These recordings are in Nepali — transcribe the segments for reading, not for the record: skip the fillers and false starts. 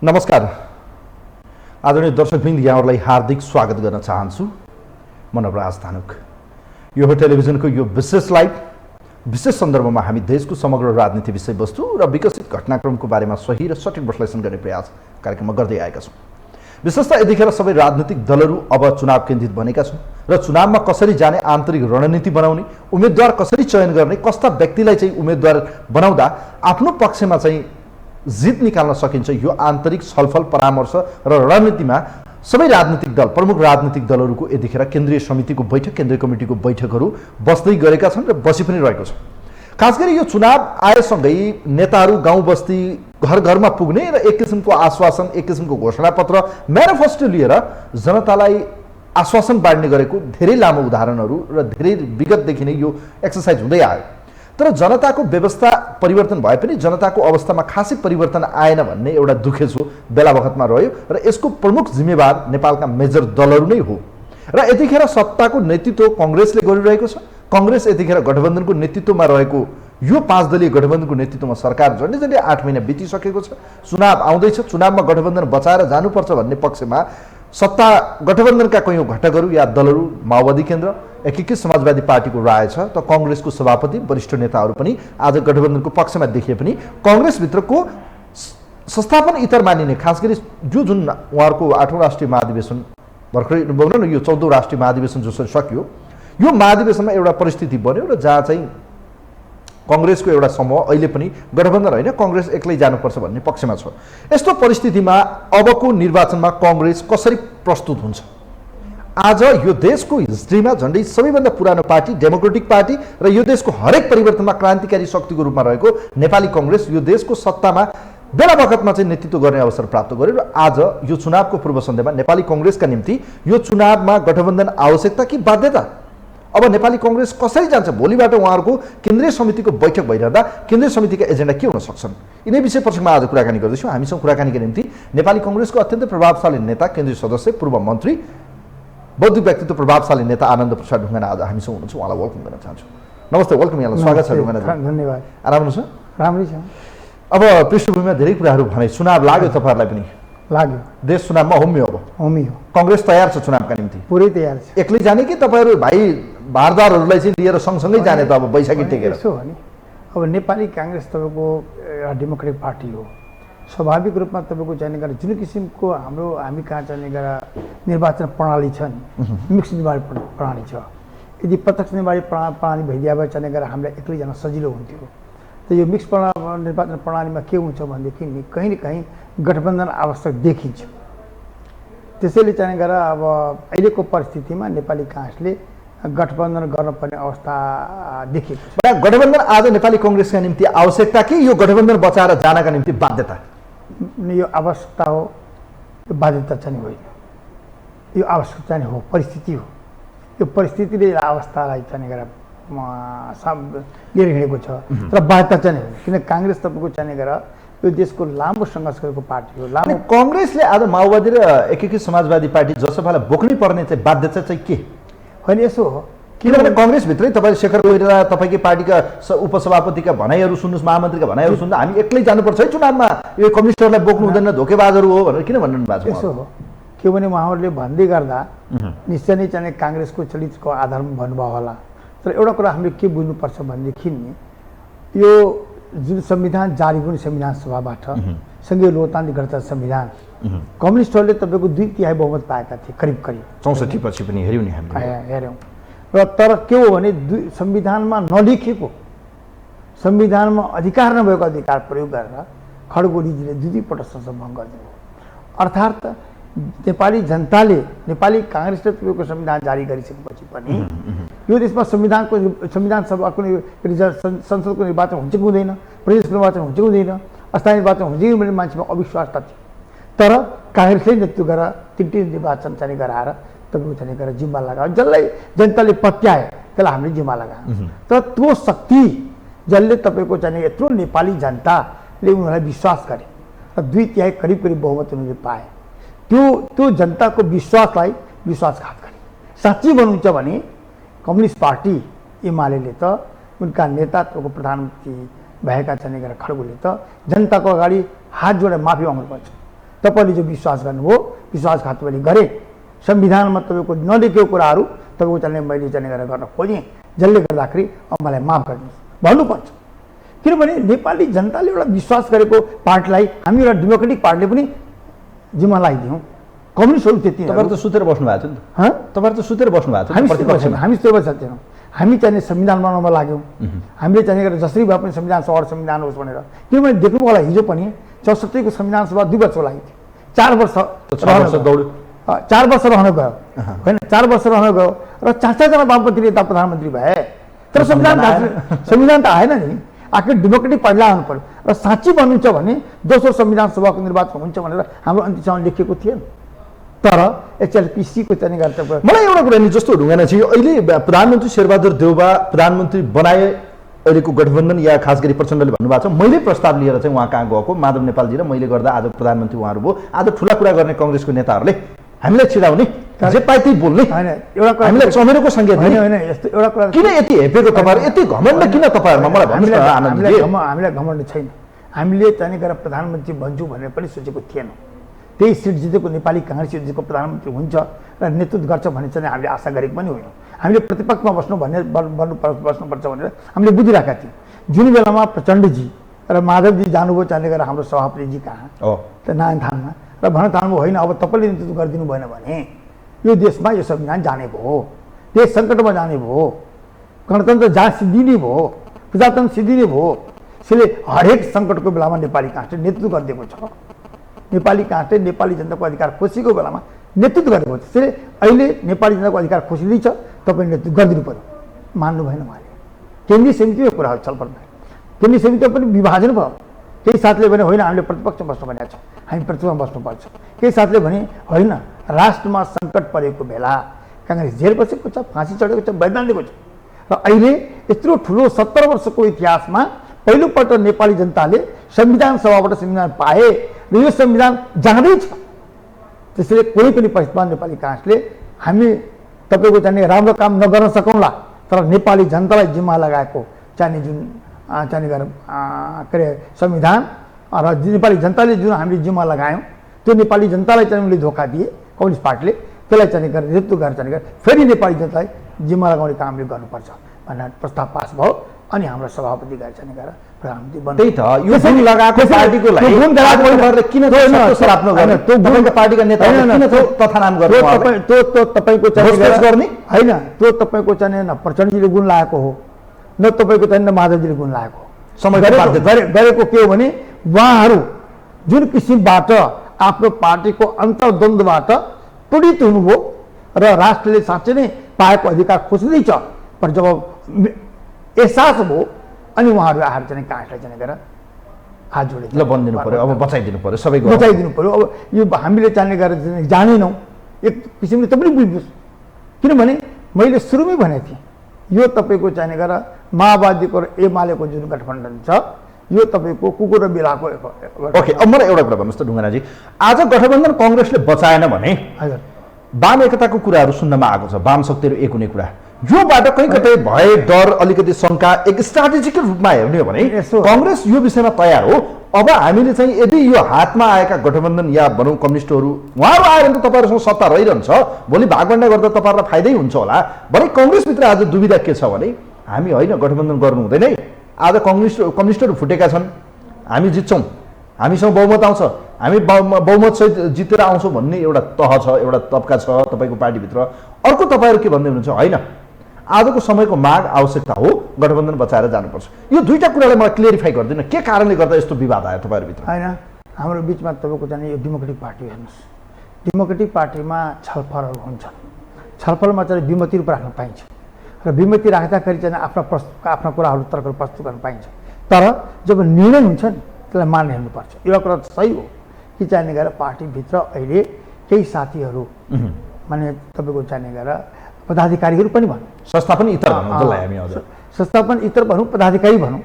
नमस्कार आदरणीय दर्शकवृन्द, यहाँहरूलाई हार्दिक स्वागत गर्न चाहन्छु। म नवराज धानुक। यो हो टेलिभिजनको यो विशेष लाइभ। विशेष सन्दर्भमा हामी देशको समग्र राजनीति विषयवस्तु र विकसित घटनाक्रमको बारेमा सही र सठिक विश्लेषण गर्ने प्रयास कार्यक्रममा गर्दै आएका छौँ। विशेषतः यतिखेर सबै राजनीतिक दलहरू अब चुनाव केन्द्रित बनेका छन् र चुनावमा कसरी जाने, आन्तरिक रणनीति बनाउने, उम्मेदवार कसरी चयन गर्ने, कस्ता व्यक्तिलाई चाहिँ उम्मेदवार बनाउँदा आफ्नो पक्षमा चाहिँ जित निकाल्न सकिन्छ, यो आन्तरिक छलफल परामर्श र रणनीतिमा सबै राजनीतिक दल, प्रमुख राजनीतिक दलहरूको यतिखेर केन्द्रीय समितिको बैठक, केन्द्रीय कमिटीको बैठकहरू बस्दै गरेका छन् र बसी पनि रहेको छ। खास गरी यो चुनाव आएसँगै नेताहरू गाउँ बस्ती घर घरमा पुग्ने र एक किसिमको आश्वासन, एक किसिमको घोषणापत्र, म्यानिफेस्टो लिएर जनतालाई आश्वासन बाँड्ने गरेको धेरै लामो उदाहरणहरू र धेरै विगतदेखि नै यो एक्सर्साइज हुँदै आयो। तर जनताको व्यवस्था परिवर्तन भए पनि जनताको अवस्थामा खासै परिवर्तन आएन भन्ने एउटा दुखेसो बेला बखतमा रह्यो र यसको प्रमुख जिम्मेवार नेपालका मेजर दलहरू नै हो। र यतिखेर सत्ताको नेतृत्व कांग्रेसले गरिरहेको छ। कांग्रेस यतिखेर गठबन्धनको नेतृत्वमा रहेको यो 5 दलीय गठबन्धनको नेतृत्वमा सरकार झन्डै झन्डै 8 महिना बितिसकेको छ। चुनाव आउँदैछ, चुनावमा गठबन्धन बचाएर जानुपर्छ भन्ने पक्षमा सत्ता गठबन्धनका कैयौँ घटकहरू या दलहरू, माओवादी केन्द्र, एकीकृत समाजवादी पार्टीको राय छ त कांग्रेसको सभापति, वरिष्ठ नेताहरू पनि आज गठबन्धनको पक्षमा देखिए पनि कांग्रेसभित्रको संस्थापन इतर मानिने, खास गरी जुन उहाँहरूको 8औं राष्ट्रिय महाधिवेशन भर्खरै भनौँ न, यो 14औं राष्ट्रिय महाधिवेशन जसरी सकियो, यो महाधिवेशनमा एउटा परिस्थिति बन्यो र जहाँ चाहिँ कांग्रेसको एउटा समूह अहिले पनि गठबन्धन होइन, कांग्रेस एक्लै जानुपर्छ भन्ने पक्षमा छ। यस्तो परिस्थितिमा अबको निर्वाचनमा कांग्रेस कसरी प्रस्तुत हुन्छ? आज यो देशको हिस्ट्रीमा झन्डै सबैभन्दा पुरानो पार्टी, डेमोक्रेटिक पार्टी र यो देशको हरेक परिवर्तनमा क्रान्तिकारी शक्तिको रूपमा रहेको नेपाली कांग्रेस यो देशको सत्तामा बेला बखतमा चाहिँ नेतृत्व गर्ने अवसर प्राप्त गर्यो र आज यो चुनावको पूर्व सन्ध्यामा नेपाली कांग्रेसका निम्ति यो चुनावमा गठबन्धन आवश्यकता कि बाध्यता? अब नेपाली कांग्रेस कसरी जान्छ? भोलिबाट उहाँहरूको केन्द्रीय समितिको बैठक भइरहँदा केन्द्रीय समितिका एजेन्डा के हुन सक्छन्? यिनै विषय प्रसङ्गमा आज कुराकानी गर्दैछौँ। हामीसँग कुराकानीका निम्ति नेपाली कांग्रेसको अत्यन्तै प्रभावशाली नेता, केन्द्रीय सदस्य, पूर्व मन्त्री, बौद्धिक व्यक्तित्व प्रभावशाली नेता आनन्द प्रसाद ढुङ्गाना आज हामीसँग हुनुहुन्छ। उहाँलाई वेलकम गर्न चाहन्छु। नमस्ते, वेलकम, यहाँलाई स्वागत छ ढुङ्गाना। धन्यवाद। आराम हुनुहुन्छ? राम्रै छ। अब पृष्ठभूमिमा धेरै कुराहरू भने, चुनाव लाग्यो, तपाईँहरूलाई पनि लाग्यो, देश चुनावमा होमियो। अब होमियो, कांग्रेस तयार छ चुनावका निम्ति? पुरै तयार छ। एक्लै जाने कि तपाईँहरू भाइ भारदारहरूलाई चाहिँ लिएर सँगसँगै जाने? त अब बैशाखी टेकेर यसो हो नि, अब नेपाली कांग्रेस तपाईँको एउटा डेमोक्रेटिक पार्टी हो। स्वाभाविक रूपमा तपाईँको चाहिने गरेर जुन किसिमको हामी कहाँ चाहिने गरेर निर्वाचन प्रणाली छ नि, मिक्स निर्वाचन प्रणाली छ। यदि प्रत्यक्ष निर्वाचन प्रणाली भइदिए भए चाहिने गरेर हामीलाई एक्लै जान सजिलो हुन्थ्यो। त यो मिक्स निर्वाचन प्रणालीमा के हुन्छ भनेदेखि कहीँ न कहीँ गठबन्धन आवश्यक देखिन्छ। त्यसैले चाहिने गरेर अब अहिलेको परिस्थितिमा नेपाली कांग्रेसले गठबन्धन गर्नुपर्ने अवस्था देखिएको छ। गठबन्धन आज नेपाली कांग्रेसका निम्ति आवश्यकता कि यो गठबन्धन बचाएर जानका निम्ति बाध्यता? यो आवश्यकता हो, यो बाध्यता चाहिँ होइन। यो आवश्यकता चाहिँ हो, परिस्थिति हो। यो परिस्थितिले अवस्थालाई चाहिँ गरेर लिएर हिँडेको छ र बाध्यता चाहिँ होइन। किन कांग्रेस तपाईँको चाहिँ गरेर यो देशको लामो सङ्घर्ष गरेको पार्टी हो। लामो कांग्रेसले आज माओवादी र एकीकृत समाजवादी पार्टी जसपालाई बोक्नै पर्ने चाहिँ बाध्यता चाहिँ के होइन? यसो हो, किनभने कांग्रेसभित्रै तपाईँ शेखर कोइराला, तपाईँकै पार्टीका उपसभापतिका भनाइहरू सुन्नुहोस्, महामन्त्रीका भनाइहरू सुन्दा हामी एक्लै जानुपर्छ है चुनावमा, यो कम्युनिस्टहरूलाई बोक्नु हुँदैन, धोकेबाजहरू हो भनेर किन भन्नु भएको छ? यसो हो, के भने उहाँहरूले भन्दै गर्दा निश्चय नै चाहिँ कांग्रेसको चलितको आधारमा भन्नुभयो होला। तर एउटा कुरा हामीले के बुझ्नुपर्छ भनेदेखि यो जुन संविधान जारी हुने संविधान सभाबाट, सँगै लोकतान्त्रिक गणतन्त्र संविधान, कम्युनिस्टहरूले तपाईँको 2/3 बहुमत पाएका थिए, करिब 64 पछि पनि हेऱ्यौँ नि हामीले, हेऱ्यौँ। र तर के हो भने संविधानमा नलेखेको, संविधानमा अधिकार नभएको अधिकार प्रयोग गरेर खड्गोलीजीले 2 पटक संसद भङ्ग गरिदिनु। अर्थात् नेपाली जनताले, नेपाली कांग्रेसले तपाईँको संविधान जारी गरिसकेपछि पनि यो देशमा संविधान सभाको संसदको निर्वाचन हुन्छ कि हुँदैन, प्रदेशको निर्वाचन हुन्छ कि हुँदैन, स्थानीय निर्वाचन हुन्छ कि भन्ने मान्छेमा अविश्वास त थियो। तर कांग्रेसले नेतृत्व गरेर 3 निर्वाचन चाहिँ गराएर तपाईँको चाहिँ गरेर जिम्मा लगायो। जसलाई जनताले पत्याए त्यसलाई हामीले जिम्मा लगायौँ। तर त्यो शक्ति जसले तपाईँको चाहिँ यत्रो नेपाली जनताले उनीहरूलाई विश्वास गरे र 2/3 करिब बहुमत उनीहरूले पाए, त्यो जनताको विश्वासलाई विश्वासघात गरे। साँच्चै भन्नुहुन्छ भने कम्युनिस्ट पार्टी एमाले त उनका नेतृत्वको प्रधानमन्त्री भएका चाहिँ खड्गोले त जनताको अगाडि हात जोडेर माफी माग्नुपर्छ। तपाईँले जो विश्वास गर्नुभयो विश्वासघात तपाईँले गरे संविधानमा तपाईँको नलेखेको कुराहरू तपाईँको चाहिँ मैले चाहिँ गरेर गर्न खोजेँ जसले गर्दाखेरि अब मलाई माफ गरिदिनुहोस् भन्नुपर्छ। किनभने नेपाली जनताले एउटा विश्वास गरेको पार्टीलाई हामी एउटा डेमोक्रेटिक पार्टीले पनि जिम्मा लगाइदियौँ। कम्युनिस्टहरू त्यति तपाईँहरू त सुतेर बस्नु भएको थियो नि त तपाईँहरू त सुतेर बस्नु भएको थियो प्रतिपक्षमा। हामी सुतेर बसेका हामी चाहिँ संविधान बनाउनमा लाग्यौँ। हामीले चाहिँ जसरी भए पनि संविधान सभा संविधान होस् भनेर। किनभने देख्नु होला हिजो पनि 64 को संविधान सभा 2 वर्षको लागि थियो। 4 वर्ष 4 वर्ष रहन गयो होइन 4 वर्ष रहन गयो र 4-4 जना वामपन्थी नेता प्रधानमन्त्री भए। तर संविधान त आएन नि। आखिर डेमोक्रेटिक पार्टीलाई आउनु पर्यो र साँच्ची भन्नुहुन्छ भने दोस्रो संविधान सभाको निर्वाचन हुन्छ भनेर हाम्रो अन्तिमसम्म लेखिएको थिएन। तर एचएलपीसीको चाहिँ गर्दा मलाई एउटा कुरा नि जस्तो ढुङ्गाना छ अहिले प्रधानमन्त्री शेरबहादुर देउबा प्रधानमन्त्री बनाए अहिलेको गठबन्धन या खास गरी प्रचण्डले भन्नुभएको छ मैले प्रस्ताव लिएर चाहिँ उहाँ कहाँ गएको माधव नेपालजी र मैले गर्दा आज प्रधानमन्त्री उहाँहरू भयो। आज ठुला कुरा गर्ने कङ्ग्रेसको नेताहरूले हामीलाई छिडाउने जे पाए त्यही बोल्ने होइन एउटा हामीलाई चमेरोको सङ्केत होइन होइन यस्तो एउटा कुरा किन यति हेपेको तपाईँहरू यति घमण्ड किन तपाईँहरूमा मलाई भन्नुहोस् न। हामीलाई घमण्ड छैन। हामीले चाहिँ गरेर प्रधानमन्त्री बन्छु भनेर पनि सोचेको थिएन। त्यही सिट जितेको नेपाली काङ्ग्रेस जितेको प्रधानमन्त्री हुन्छ र नेतृत्व गर्छ भन्ने चाहिँ हामीले आशा गरेको पनि होइन। हामीले प्रतिपक्षमा बस्नुपर्छ भनेर हामीले बुझिरहेका थियौँ। जुन बेलामा प्रचण्डजी र माधवजी जानुभयो चाहिँ गरेर हाम्रो सभापतिजी कहाँ त्यो नारायणथानमा र भन्न थाल्नुभयो होइन अब तपाईँले नेतृत्व गरिदिनु भएन भने यो देशमा यो संविधान जाने भयो, देश सङ्कटमा जाने भयो, गणतन्त्र जहाँ सिद्धिने भयो, प्रजातन्त्र सिद्धिने भयो। यसले हरेक सङ्कटको बेलामा नेपाली काङ्ग्रेसले नेतृत्व गरिदिएको छ। नेपाली काङ्ग्रेसले नेपाली जनताको अधिकार खोसेको बेलामा नेतृत्व गरेको छ। त्यसैले अहिले नेपाली जनताको अधिकार खोसिँदै छ तपाईँ नेतृत्व गरिदिनु पर्यो। मान्नु भएन उहाँले। केन्द्रीय समितिको कुराहरू छलफल भयो। केन्द्रीय समितिमा पनि विभाजन भयो। केही साथीले भने होइन हामीले प्रतिपक्षमा बस्नु भनेको छ हामी प्रतिपक्षमा बस्नुपर्छ। केही साथीले भने होइन राष्ट्रमा सङ्कट परेको बेला काङ्ग्रेस जेल बसेको छ फाँसी चढेको छ बलिदान दिएको छ र अहिले यत्रो ठुलो 70 वर्षको इतिहासमा पहिलोपल्ट नेपाली जनताले संविधान सभाबाट संविधान पाए र यो संविधान जाँदैछ। त्यसैले कुनै पनि परिस्थितिमा नेपाली काङ्ग्रेसले हामी तपाईँको चाहिँ राम्रो काम नगर्न सकौँला तर नेपाली जनतालाई जिम्मा लगाएको चाहिने जुन चाहिने के अरे संविधान र नेपाली जनताले जुन हामीले जिम्मा लगायौँ त्यो नेपाली जनतालाई चाहिँ उनले धोका दिए कम्युनिस्ट पार्टीले त्यसलाई चाहिँ गरेर नेतृत्व गरेर चाहिँ फेरि नेपाली जनतालाई जिम्मा लगाउने काम हामीले गर्नुपर्छ भनेर प्रस्ताव पास भयो। अनि हाम्रो सभापति गएर चाहिँ गरेर प्रधानमन्त्री बन्यो। त्यही त यो गुण लगाएको पार्टीको लागि किन तपाईँको पार्टीका नेताहरूले किन तथा नाम गर्ने त्यो तपाईँको गर्ने होइन त्यो तपाईँको चाहिँ न प्रचण्डजीले गुण लगाएको हो न तपाईँको चाहिँ न माधवजीले गुण लगाएको हो। समय गरेको के हो भने उहाँहरू जुन किसिमबाट आफ्नो पार्टीको अन्तर्द्वन्द्वबाट पीडित हुनुभयो र राष्ट्रले साँच्चै नै पाएको अधिकार खोज्दैछ पर जब एहसास भयो अनि उहाँहरू आएर चाहिँ काङ्ग्रेसलाई चाहिँ गरेर हात जोडे ल बनिदिनु पर्यो अब बचाइदिनु पर्यो सबैको बचाइदिनु पर्यो। अब यो हामीले चाहिने गरेर जानेनौँ एक किसिमले त पनि बुझ्नुहोस्। किनभने मैले सुरुमै भनेको थिएँ यो तपाईँको चाहिने गरेर माओवादीको र एमालेको जुन गठबन्धन छ यो तपाईँको कुकुर र बिराको। ओके अब मलाई एउटा कुरा भन्नुहोस् त ढुङ्गानाजी आज गठबन्धन कङ्ग्रेसले बचाएन भने हजुर वाम एकताको कुराहरू सुन्नमा आएको छ वाम शक्तिहरू एक हुने कुरा योबाट कहीँ कतै भय डर अलिकति शङ्का एक स्ट्राटेजिकल रूपमा हेर्ने हो भने कङ्ग्रेस यो विषयमा तयार हो। अब हामीले चाहिँ यदि यो हातमा आएका गठबन्धन या भनौँ कम्युनिस्टहरू उहाँहरू आएर त तपाईँहरूसँग सत्ता रहिरहन्छ भोलि भागभण्डा गर्दा तपाईँहरूलाई फाइदै हुन्छ होला भने कङ्ग्रेसभित्र आज दुविधा के छ भने हामी होइन गठबन्धन गर्नु हुँदैन है आज कम्युनिस्टहरू फुटेका छन् हामी जित्छौँ हामीसँग बहुमत आउँछ हामी बहुमतसहित जितेर आउँछौँ भन्ने एउटा तह छ एउटा तबका छ तपाईँको पार्टीभित्र। अर्को तपाईँहरू के भन्दै हुनुहुन्छ होइन आजको समयको माग आवश्यकता हो गठबन्धन बचाएर जानुपर्छ। यो दुईवटा कुरालाई मलाई क्लियरिफाई गर्दैन के कारणले गर्दा यस्तो विवाद आयो तपाईँहरूभित्र। होइन हाम्रो बिचमा तपाईँको चाहिँ यो डेमोक्रेटिक पार्टी हेर्नुहोस् डेमोक्रेटिक पार्टीमा छलफलहरू हुन्छन् छलफलमा चाहिँ विमति रूप राख्न पाइन्छ र विमति राख्दाखेरि चाहिँ आफ्ना कुराहरू तर्क प्रस्तुत गर्न पाइन्छ तर जब निर्णय हुन्छ नि त्यसलाई मान हेर्नुपर्छ। एउटा कुरा सही हो कि चाहिने गएर पार्टीभित्र अहिले केही साथीहरू माने तपाईँको चाहिने गएर पदाधिकारीहरू पनि भनौँ संस्था पनि इतर भनौँ जसलाई हामी हजुर संस्था पनि इतर भनौँ पदाधिकारी भनौँ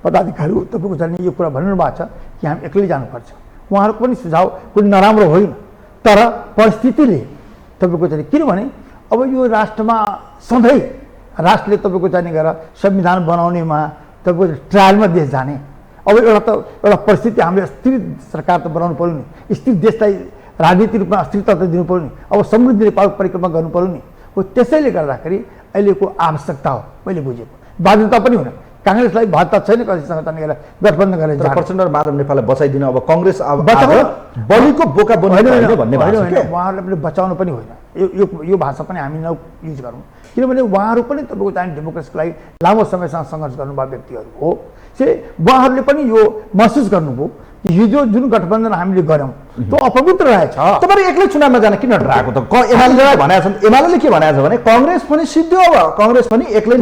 पदाधिकारीहरू तपाईँको चाहिँ यो कुरा भन्नु भएको छ कि हामी एक्लै जानुपर्छ। उहाँहरूको पनि सुझाव कुनै नराम्रो होइन तर परिस्थितिले तपाईँको चाहिँ किनभने अब यो राष्ट्रमा सधैँ राष्ट्रले तपाईँको चाहिँ गएर संविधान बनाउनेमा तपाईँको ट्रायलमा देश जाने अब एउटा परिस्थिति हामीले स्थिर सरकार त बनाउनु पर्यो नि, स्थिर देशलाई राजनीतिक रूपमा अस्थिरता त दिनु पर्यो नि, अब समृद्धि नेपाल परिक्रमा गर्नु पर्यो नि। हो त्यसैले गर्दाखेरि अहिलेको आवश्यकता हो मैले बुझेको, बाध्यता पनि हुन। काङ्ग्रेसलाई बाध्यता छैन कसैसँग तनिखेर गठबन्धन गरेर प्रचण्ड र माधव नेपाललाई बचाइदिनु अब काङ्ग्रेस अब बलिको बोका बन्नु भन्ने उहाँहरूलाई पनि बचाउनु पनि होइन। यो भाषा पनि हामी युज गरौँ, किनभने उहाँहरू पनि तपाईँको चाहिँ डेमोक्रेसीको लागि लामो समयसम्म सङ्घर्ष गर्नुभएको व्यक्तिहरू हो। उहाँहरूले पनि यो महसुस गर्नुभयो कि हिजो जुन गठबन्धन हामीले गऱ्यौँ त्यो अपवित्र रहेछ। तपाईँहरू एक्लै चुनावमा जान किन डराएको त? एमाले भनेको छ, एमाले के भनेको छ भने काङ्ग्रेस पनि सिद्धियो, अब काङ्ग्रेस पनि एक्लै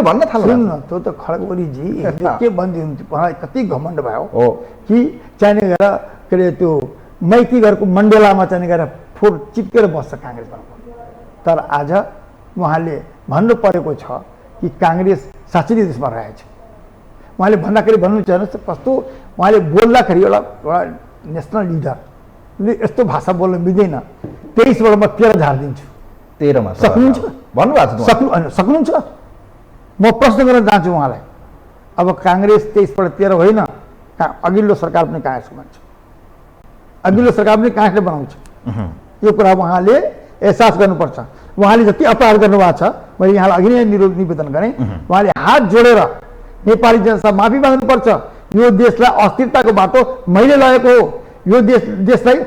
भन्न थाल्नु। त्यो त खड्गोलीजी के भनिदिनु, उहाँलाई कति घमण्ड भयो कि चाहिने गएर के अरे त्यो मैती घरको मण्डेलामा चाहिने गएर फोर चिप्केर बस्छ काङ्ग्रेसमा। तर आज उहाँले भन्नु परेको छ कि काङ्ग्रेस साँच्चै नै त्यसमा रहेछ। उहाँले भन्दाखेरि भन्नु चाहिँ कस्तो उहाँले बोल्दाखेरि एउटा नेसनल लिडरले यस्तो भाषा बोल्न मिल्दैन, 23बाट म 13 झारिदिन्छु। 13मा सक्नुहुन्छ? भन्नुभएको सक्नुहुन्छ? म प्रश्न गर्न चाहन्छु उहाँलाई। अब काङ्ग्रेस 23बाट 13 होइन, अघिल्लो सरकार पनि काङ्ग्रेसको भन्छ, अघिल्लो सरकार पनि काङ्ग्रेसले बनाउँछ। यो कुरा उहाँले एहसास गर्नुपर्छ। उहाँले जति अपराध गर्नुभएको छ, मैले यहाँलाई अघि नै निवेदन गरेँ, उहाँले हात जोडेर नेपाली जनता माफी माग्नुपर्छ। यो देशलाई अस्थिरताको बाटो मैले लगेको हो, यो देशलाई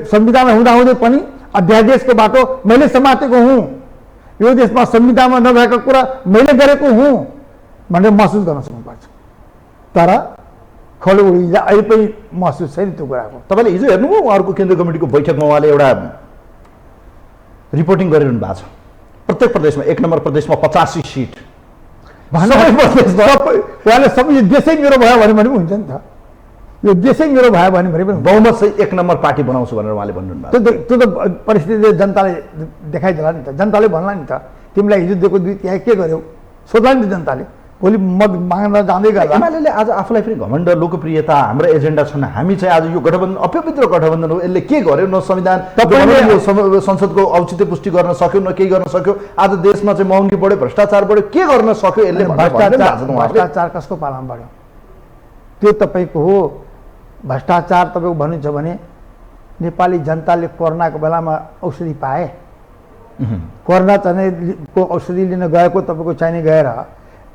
संविधानमा हुँदाहुँदै पनि अध्यादेशको बाटो मैले समातेको हुँ, यो देशमा संविधानमा नभएको कुरा मैले गरेको हुँ भनेर महसुस गर्न सक्नुपर्छ। तर खडगोलीले अहिले पनि महसुस छैन त्यो कुराको। तपाईँले हिजो हेर्नुभयो उहाँहरूको केन्द्रीय कमिटीको बैठकमा उहाँले एउटा रिपोर्टिङ गरिरहनु भएको छ। प्रत्येक प्रदेशमा 1 नम्बर प्रदेशमा 85 सिट, उहाँले सबै देशै मेरो भयो भने पनि हुन्छ नि त, यो देशै मेरो भयो भने पनि बहुमत चाहिँ 1 नम्बर पार्टी बनाउँछु भनेर उहाँले भन्नुभयो। त्यो त परिस्थितिले जनताले देखाइदिला नि त, जनताले भन्ला नि त तिमीलाई हिजो दिएको 2 तिहाई के गर्यौ सोध्ला नि त जनताले। भोलि मत माग्न जाँदै गर्दा एमाले आज आफूलाई पनि घमण्ड, लोकप्रियता, हाम्रो एजेन्डा छन्, हामी चाहिँ आज यो गठबन्धन अपवित्र गठबन्धन हो, यसले के गर्यो, न संविधान संसदको औचित्य पुष्टि गर्न सक्यो, न केही गर्न सक्यो, आज देशमा चाहिँ महँगी बढ्यो, भ्रष्टाचार बढ्यो, के गर्न सक्यो यसले? भ्रष्टाचार कसको पालामा बढ्यो? त्यो तपाईँको हो भ्रष्टाचार। तपाईँको भन्नुहुन्छ भने नेपाली जनताले कोरोनाको बेलामा औषधि पाए, कोरोना चाहिने को औषधि लिन गएको तपाईँको चाहिने गएर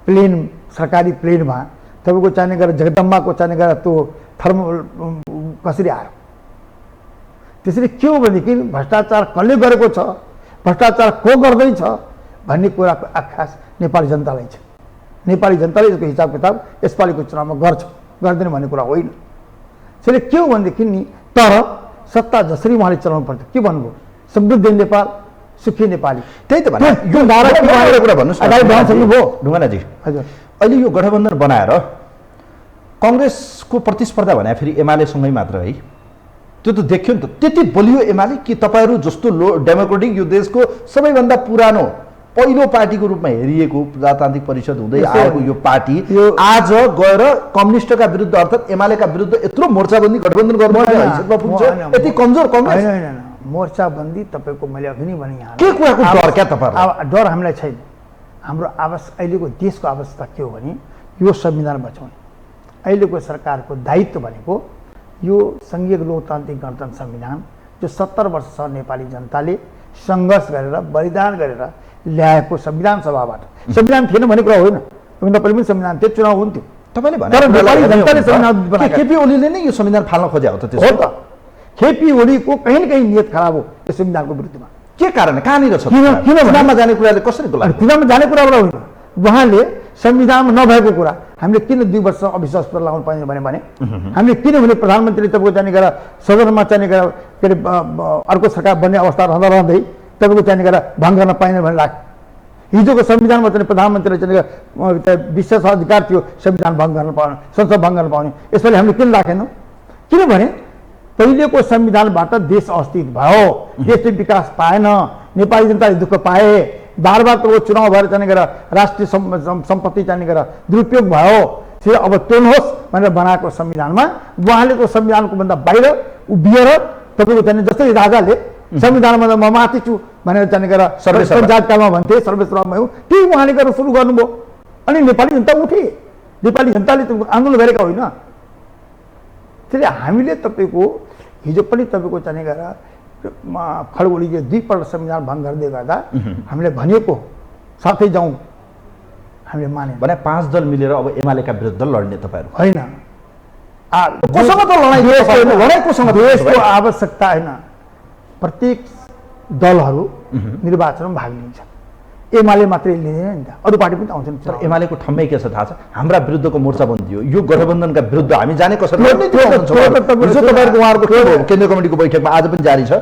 प्लेन, सरकारी प्लेनमा तपाईँको चाहिने गरेर जगदम्बाको चाहिने गरेर त्यो थर्मल कसरी आयो? त्यसरी के हो भनेदेखि भ्रष्टाचार कसले गरेको छ, भ्रष्टाचार को गर्दैछ भन्ने कुराको आभास नेपाली जनतालाई छ। नेपाली जनताले यसको हिसाब किताब यसपालिको चुनावमा गर्छ, गर्दैन भन्ने कुरा होइन। त्यसले के हो भनेदेखि नि, तर सत्ता जसरी उहाँले चलाउनु पर्छ, के भन्नुभयो, समृद्ध नेपाल सुखी नेपाली, त्यही त भने यो नारा कुरा भन्नुहोस् सक्नुभयो ढुङ्गानाजी। हजुर, अहिले यो गठबन्धन बनाएर काङ्ग्रेसको प्रतिस्पर्धा भने फेरि एमालेसँगै मात्र है, त्यो त देखियो नि त। त्यति बलियो एमाले कि तपाईँहरू जस्तो डेमोक्रेटिक यो देशको सबैभन्दा पुरानो पहिलो पार्टीको रूपमा हेरिएको प्रजातान्त्रिक परिषद हुँदै आएको यो पार्टी आज गएर कम्युनिस्टका विरुद्ध अर्थात् एमालेका विरुद्ध यत्रो मोर्चाबन्दी गठबन्धन गर्नुपर्ने हैसियतमा पुग्छ? यति कमजोर काङ्ग्रेस? मोर्चाबन्दी तपाईँको मैले अघि नै भने यहाँ के कुराको डर? क्या तपाईँहरू डर हामीलाई छैन। हाम्रो अहिलेको देशको अवस्था के हो भने यो संविधान बचाउने अहिलेको सरकारको दायित्व भनेको यो संघीय लोकतान्त्रिक गणतन्त्र संविधान जो 70 वर्षसम्म नेपाली जनताले सङ्घर्ष गरेर बलिदान गरेर ल्याएको संविधान सभाबाट, संविधान थिएन भन्ने कुरा होइन, तपाईँले पनि संविधान थियो, चुनाव हुन्थ्यो, तपाईँले भने जनताले संविधान बनाएको। केपी ओलीले नै यो संविधान फाल्न खोजे हो त? त्यसो हो त, केपी ओलीको कहीँ न कहीँ नियत खराब हो यो संविधानको विरुद्धमा। के कारण कहाँनिर छ? किन चुनावमा जाने कुराले कसरी बोला? चुनावमा जाने कुराबाट होइन, उहाँले संविधानमा नभएको कुरा हामीले किन 2 वर्ष अविश्वास पर लगाउनु पाइन्छ भने हामीले किनभने प्रधानमन्त्रीले तपाईँको जाने गरेर सदनमा चाहिने गरेर के अरे अर्को सरकार बन्ने अवस्था रहँदै तपाईँको चाहिने गरेर भङ्ग गर्न पाइने भनेर लाग्यो। हिजोको संविधानमा चाहिँ प्रधानमन्त्रीले चाहिँ विशेष अधिकार थियो संविधान भङ्ग गर्न पाउने, संसद भङ्ग गर्न पाउने। यसपालि हामीले किन राखेनौँ? किनभने पहिलेको संविधानबाट देश अस्थिर भयो, देशले विकास पाएन, नेपाली जनताले दुःख पाए, बार तपाईँको चुनाव भएर चाहिने गरेर राष्ट्रिय सम्पत्ति चाहिने गरेर दुरुपयोग भयो। फेरि अब तोड्नुहोस् भनेर बनाएको संविधानमा उहाँले त्यो संविधानको भन्दा बाहिर उभिएर तपाईँको चाहिँ जस्तै राजाले संविधानमा म माथि छु भनेर चाहिने गरेर जातकालमा भन्थे सर्वेश्वरमा हो, त्यही उहाँले गरेर सुरु गर्नुभयो। अनि नेपाली जनता उठे, नेपाली जनताले त आन्दोलन गरेका होइन। त्यसले हामीले तपाईँको हिजो पनि तपाईँको चाहिँ गएर खडगोलीले 2 पल्ट संविधान भङ्ग गर्दै गर्दा हामीले भनेको साथै जाउँ, हामीले माने भने 5 दल मिलेर अब एमालेका विरुद्ध लड्ने तपाईँहरू होइन। कोसँग त लडाइँ कोसँग देशको आवश्यकता होइन। प्रत्येक दलहरू निर्वाचनमा भाग लिन्छ, एमाले मात्रै लिँदैन नि त, अरू पार्टी पनि आउँछन्। तर एमालेको ठम्मै के छ थाहा छ? हाम्रा विरुद्धको मोर्चाबन्दी हो, यो गठबन्धनका विरुद्ध हामी जाने कसरी? तपाईँहरूको उहाँहरूको केन्द्रीय कमिटीको बैठकमा आज पनि जारी छ,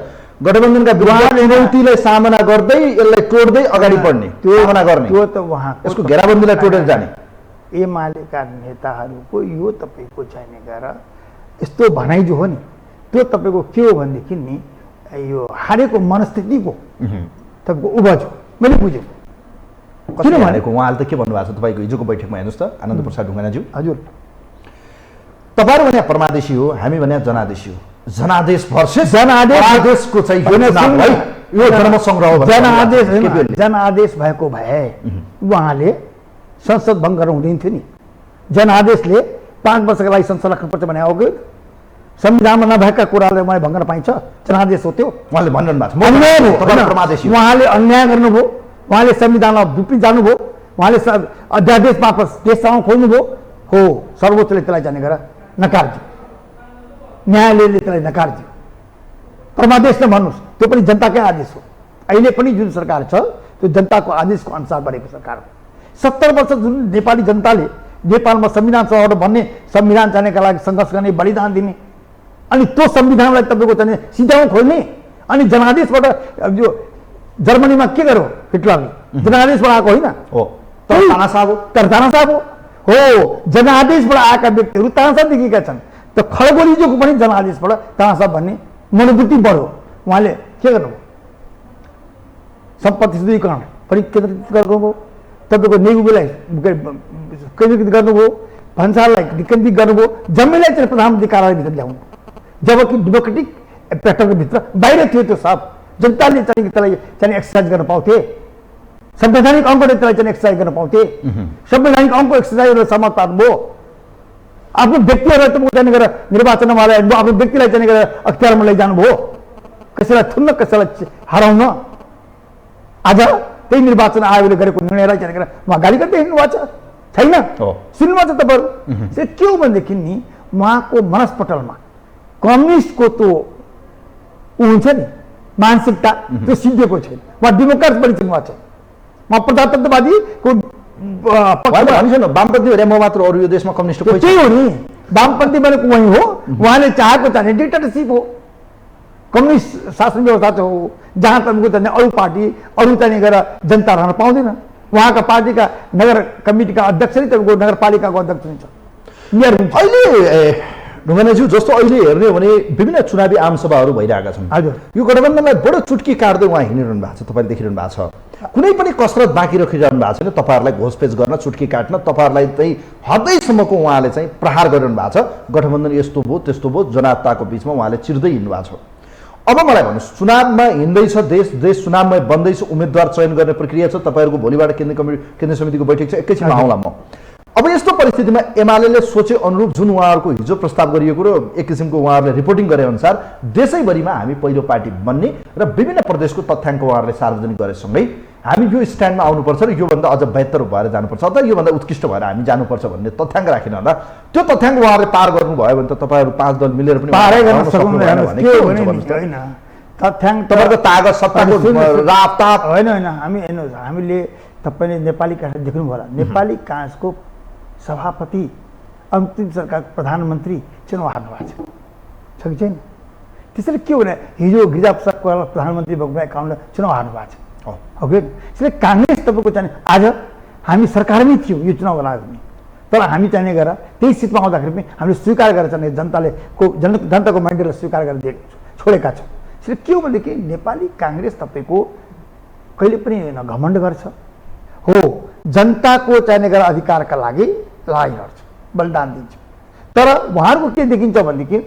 गठबन्धनका विरुद्ध चुनौतीलाई सामना गर्दै यसलाई तोड्दै अगाडि बढ्ने सामना गर्ने, त्यो त उहाँ यसको घेराबन्दीलाई तोडेर जाने। एमालेका नेताहरूको यो तपाईँको चाहिने गएर यस्तो भनाइ जो हो नि, त्यो तपाईँको के हो भनेदेखि नि यो हारेको मनस्थितिको तपाईँको उपज हो, मैले बुझेँ। किन भनेको उहाँले त के भन्नुभएको छ तपाईँको हिजोको बैठकमा? हेर्नुहोस् त आनन्द प्रसाद ढुङ्गानाज्यू, हजुर तपाईँहरू भने परमादेशी हो, हामी भने जनादेशी हो, जनादेश भर्सेस जनादेशको चाहिँ यो जनमतसङ्ग्रह हो। जनादेश भएको भए उहाँले संसद भङ्ग गर्नु हुँदैन थियो नि। जनादेशले 5 वर्षका लागि संसद राख्नुपर्छ भने हो कि संविधानमा नभएका कुरालाई उहाँले भङ्ग गर्न पाइन्छ? जनादेश हो त्यो। उहाँले भन्नुभएको छ उहाँले अन्याय गर्नुभयो, उहाँले संविधानमा विपरीत जानुभयो, उहाँले अध्यादेश वापस देशसँग खोल्नुभयो हो। सर्वोच्चले त्यसलाई जाने गरेर नकार दियो, न्यायालयले त्यसलाई नकार दियो। परमादेश न भन्नुहोस्, त्यो पनि जनताकै आदेश हो। अहिले पनि जुन सरकार छ त्यो जनताको आदेशको अनुसार बनेको सरकार हो। 70 वर्ष जुन नेपाली जनताले नेपालमा संविधान सभाबाट भन्ने संविधान जानेका लागि सङ्घर्ष गर्ने, बलिदान दिने, अनि त्यो संविधानलाई तपाईँको चाहिँ सिधाउँ खोल्ने, अनि जनादेशबाट जो जर्मनीमा के गर्यो हिटलरले, जनादेशबाट आएको होइन हो, तर तानाशाह हो। जनादेशबाट आएका व्यक्तिहरू तानाशाह देखेका छन्। त खडगोलीजीको पनि जनादेशबाट तानाशाह भन्ने मनोवृत्ति बढ्यो। उहाँले के गर्नुभयो? सम्पत्ति शुद्धिकरण पनि केन्द्रित गर्नुभयो, तपाईँको नेगुलाई केन्द्रित गर्नुभयो, भन्सारलाई केन्द्रित गर्नुभयो, जम्मैलाई चाहिँ प्रधानमन्त्री कार्यालयभित्र ल्याउनु। जबकि डेमोक्रेटिक प्याटर्नको भित्र बाहिर थियो त्यो सब, जनताले चाहिँ त्यसलाई चाहिँ एक्सर्साइज गर्न पाउँथे, संवैधानिक अङ्कले त्यसलाई चाहिँ एक्सर्साइज गर्न पाउँथे। संवैधानिक अङ्कको एक्सर्साइजलाई समाज पार्नुभयो। आफ्नो व्यक्तिहरूलाई त चाहिँ गरेर निर्वाचनमा ल्याउनु, आफ्नो व्यक्तिलाई चाहिँ गरेर अख्तियारमा लैजानुभयो, कसैलाई थुन्न, कसैलाई हराउन। आज त्यही निर्वाचन आयोगले गरेको निर्णयलाई चाहिँ गरेर उहाँ गाली गर्दै हिँड्नु भएको छैन? सुन्नुभएको छ तपाईँहरू? चाहिँ के हो भनेदेखि नि उहाँको मनस्पटलमा कम्युनिस्टको त्यो ऊ हुन्छ नि मानसिकता, त्यो सिद्धिएको छैन। उहाँ डेमोक्रेट पनि चिन्नु भएको छ, उहाँ प्रजातन्त्रवादीको वामपन्थी भने म मात्र, अरू यो देशमा कम्युनिस्ट त्यही हो नि। वामपन्थी भनेको वही हो, उहाँले चाहेको चाहिँ डिक्टेटरसिप हो, कम्युनिस्ट शासन व्यवस्था चाहिँ हो, जहाँ तपाईँको चाहिँ अरू पार्टी अरू चाहिँ गएर जनता रहन पाउँदैन। उहाँका पार्टीका नगर कमिटीका अध्यक्ष नै तपाईँको नगरपालिकाको अध्यक्ष हुन्छ, मेयर हुन्छ। अहिले ढुङ्गानाज्यू जस्तो अहिले हेर्ने हो भने विभिन्न चुनावी आमसभाहरू भइरहेका छन्। हजुर, यो गठबन्धनलाई बडो चुटकी काट्दै उहाँ हिँडिरहनु भएको छ, तपाईँले देखिरहनु भएको छ। कुनै पनि कसरत बाँकी रखिरहनु भएको छैन तपाईँहरूलाई घोषपेच गर्न, चुटकी काट्न, तपाईँहरूलाई चाहिँ हदैसम्मको उहाँले चाहिँ प्रहार गरिरहनु भएको छ। गठबन्धन यस्तो भयो त्यस्तो भयो, जनताको बिचमा उहाँले चिर्दै हिँड्नु भएको छ। अब मलाई भन्नुहोस्, चुनावमा हिँड्दैछ देश चुनावमै बन्दैछ, उम्मेदवार चयन गर्ने प्रक्रिया छ, तपाईँहरूको भोलिबाट केन्द्रीय समितिको बैठक छ, एकैछिनमा आउँला म। अब यस्तो परिस्थितिमा एमाले सोचे अनुरूप जुन उहाँहरूको हिजो प्रस्ताव गरिएको र एक किसिमको उहाँहरूले रिपोर्टिङ गरे अनुसार देशैभरिमा हामी पहिलो पार्टी बन्ने र विभिन्न प्रदेशको तथ्याङ्क उहाँहरूले सार्वजनिक गरेसँगै हामी यो स्ट्यान्डमा आउनुपर्छ र योभन्दा अझ बेहतर भएर जानुपर्छ अथवा योभन्दा उत्कृष्ट भएर हामी जानुपर्छ भन्ने तथ्याङ्क राखिरहँदा त्यो तथ्याङ्क उहाँहरूले पार गर्नुभयो भने त तपाईँहरू 5 दल मिलेर पनि पारै गर्न सक्नुहुन्न होइन। तथ्याङ्क तपाईँको तागत सत्ताको रापताप होइन होइन। हामी हेर्नुहोस्, हामीले तपाईँले नेपाली काङ्ग्रेस देख्नुभयो होला, नेपाली काङ्ग्रेसको सभापति अन्तिम सरकारको प्रधानमन्त्री चुनाव हार्नु भएको छ कि छैन? त्यसैले के हो भने हिजो गिरिजाप्रसाद कोइराला प्रधानमन्त्री भएको एकाउन्टले चुनाव हार्नु भएको छ, हो कि? त्यसले काङ्ग्रेस तपाईँको चाहिँ आज हामी सरकारमै थियो यो चुनाव लाग्ने, तर हामी चाहिने गरेर त्यही सिटमा आउँदाखेरि पनि हामीले स्वीकार गरेर चाहिँ जनताको म्यान्डेटलाई स्वीकार गरेर छोडेका छौँ। त्यसले के हो भनेदेखि नेपाली काङ्ग्रेस तपाईँको कहिले पनि घमण्ड गर्छ हो, जनताको चाहिने गरेर अधिकारका लागि लडाइँ लड्छ, बलिदान दिन्छ। तर उहाँहरूको के देखिन्छ भनेदेखि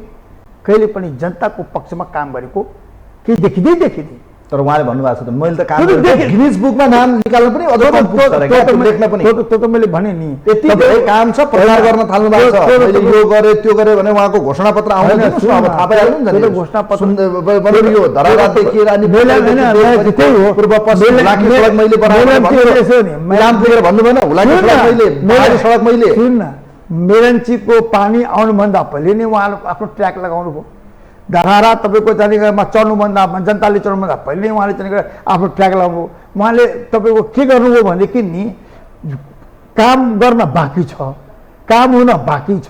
कहिले पनि जनताको पक्षमा काम गरेको केही देखिँदै तर उहाँले भन्नुभएको छ त मैले त काम त्यो त देखेँ। गिनिज बुकमा नाम निकाल्नु पनि अझ कम पुग्छ अरे क्या, त्यो लेख्न पनि त्यो त मैले भने नि यति धेरै काम छ, प्रचार गर्न थाल्नु भएको छ, मैले यो गरे त्यो गरे भने उहाँको घोषणा पत्र आउँदैन, होइन, अब सुन्नु न, थाहा पाइहाल्नु नि त त्यो त नि। घोषणापत्र- यो धराधारदेखि रानी त्यही हो। पूर्व पश्चिम मैले- हुलाकी सडक मैले बनाएको मैले भन्नु के यसो नि, भयो। इलाम पुगेर भन्नु भएन हुलाकी सुन न, सडक मैले महाली सडक मैले सुन न, मेरन्चीको पानी आउनुभन्दा पहिले नै उहाँले आफ्नो ट्र्याक लगाउनु भयो। धरारा तपाईँको जानेगरमा चढ्नुभन्दा जनताले चढ्नुभन्दा पहिले नै उहाँले जानेगर आफ्नो ट्र्याक लगाउनु भयो। उहाँले तपाईँको के गर्नुभयो भनेदेखि नि काम गर्न बाँकी छ, काम हुन बाँकी छ,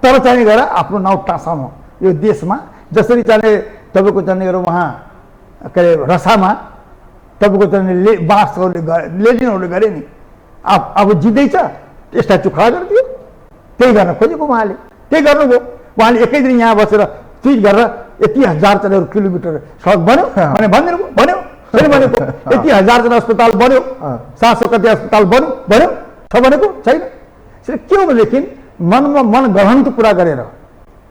तर चाहिँ गएर आफ्नो नाउँ टाँसाउनु यो देशमा जसरी चाहिँ तपाईँको जानेगर उहाँ के अरे रसामा तपाईँको चाहिँ बाँसहरूले लेडिनहरूले गरे नि, अब जित्दैछ स्ट्याचु खडा गरिदियो, त्यही गर्न खोजेको उहाँले, त्यही गर्नुभयो। उहाँले एकै दिन यहाँ बसेर ट्विट गरेर यति हजार किलोमिटर सडक बन्यो भने भनिदिनु भन्यो, छैन भनेको यति हजारजना अस्पताल बन्यो, 700 कति अस्पताल बन्यो भन्यो, छ भनेको छैन। त्यसले के हो भनेदेखि मनमा मनगढन्त पुरा गरेर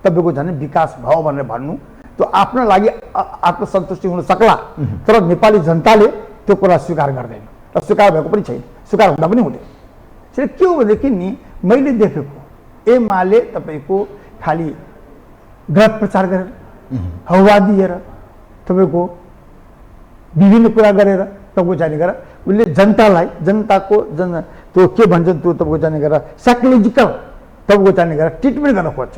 तपाईँको झन् विकास भयो भनेर भन्नु, त्यो आफ्नो लागि आत्मसन्तुष्टि हुन सक्ला, तर नेपाली जनताले त्यो कुरा स्वीकार गर्दैन र स्वीकार भएको पनि छैन, स्वीकार हुँदा पनि हुँदैन। त्यसले के हो भनेदेखि नि मैले देखेको एमाले तपाईँको खालि गलत प्रचार गरेर हौवा दिएर तपाईँको विभिन्न कुरा गरेर तपाईँको जाने गरेर उसले जनतालाई जनताको त्यो के भन्छन् त्यो तपाईँको जाने गरेर साइकोलोजिकल तपाईँको जाने गरेर ट्रिटमेन्ट गर्न खोज्छ।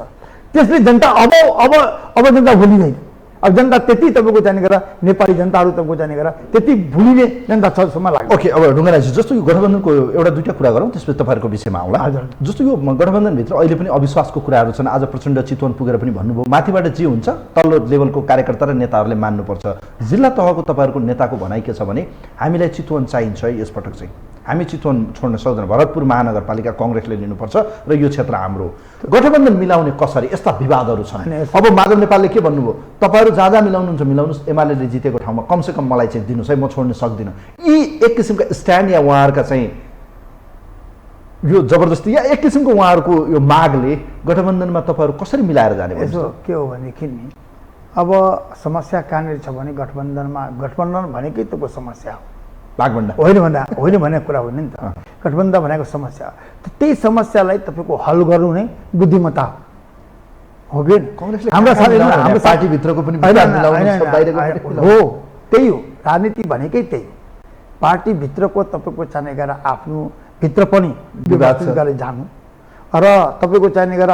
त्यसले जनता अब जनता भुलिँदैन। अब जनता त्यति तपाईँको जाने गरेर नेपाली जनताहरू तपाईँको जाने गरेर त्यति भुलिने जनता छ जस्तो मलाई लाग्छ। ओके, अब ढुङ्गाराजी जस्तो यो गठबन्धनको एउटा दुईवटा कुरा गरौँ, त्यसपछि तपाईँहरूको विषयमा आउँला। हजुर। जस्तो यो गठबन्धनभित्र अहिले पनि अविश्वासको कुराहरू छन्। आज प्रचण्ड चितवन पुगेर पनि भन्नुभयो माथिबाट जे हुन्छ तल्लो लेभलको कार्यकर्ता र नेताहरूले मान्नुपर्छ। जिल्ला तहको तपाईँहरूको नेताको भनाइ के छ भने हामीलाई चितवन चाहिन्छ यसपटक चाहिँ, हामी चितवन छोड्न सक्दैन, भरतपुर महानगरपालिका कङ्ग्रेसले लिनुपर्छ र यो क्षेत्र हाम्रो। गठबन्धन मिलाउने कसरी, यस्ता विवादहरू छन्। अब माधव नेपालले के भन्नुभयो, तपाईँहरू जहाँ जहाँ मिलाउनुहुन्छ मिलाउनुहोस्, एमाले जितेको ठाउँमा कमसेकम मलाई चाहिँ दिनुहोस् है, म छोड्न सक्दिनँ। यी एक किसिमका स्ट्यान्ड या उहाँहरूका चाहिँ यो जबरजस्ती या एक किसिमको उहाँहरूको यो मागले गठबन्धनमा तपाईँहरू कसरी मिलाएर जाने भन्नुहुन्छ? यसो के हो भनेदेखि नि अब समस्या कहाँनिर छ भने गठबन्धन भनेकै तपाईँको समस्या हो, भागभण्डा होइन भनेको कुरा होइन नि त। गठबन्धन भनेको समस्या हो, त्यही समस्यालाई तपाईँको हल गर्नु नै बुद्धिमत्ता हो कि हाम्रो पार्टीभित्रको पनि हो, त्यही हो राजनीति भनेकै त्यही हो। पार्टीभित्रको तपाईँको चाहिने गरेर आफ्नो भित्र पनि व्यवस्थित गरेर जानु र तपाईँको चाहिने गरेर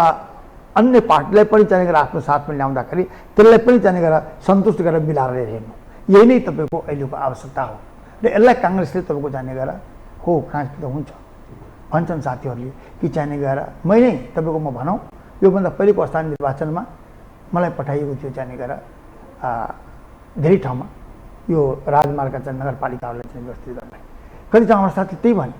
अन्य पार्टीलाई पनि चाहिने गरेर आफ्नो साथमा ल्याउँदाखेरि त्यसलाई पनि चाहिने गरेर सन्तुष्ट गरेर मिलाएर हेर्नु, यही नै तपाईँको अहिलेको आवश्यकता हो। र यसलाई काङ्ग्रेसले तपाईँको चाहिने गरेर हो काङ्ग्रेस त हुन्छ भन्छन् साथीहरूले कि चाहिने गरेर मैले तपाईँको म भनौँ योभन्दा पहिलेको स्थानीय निर्वाचनमा मलाई पठाइएको थियो चाहिने गरेर धेरै ठाउँमा यो राजमार्गका चाहिँ नगरपालिकाहरूलाई चाहिँ व्यवस्थित गर्नलाई। कति ठाउँमा साथी त्यही भने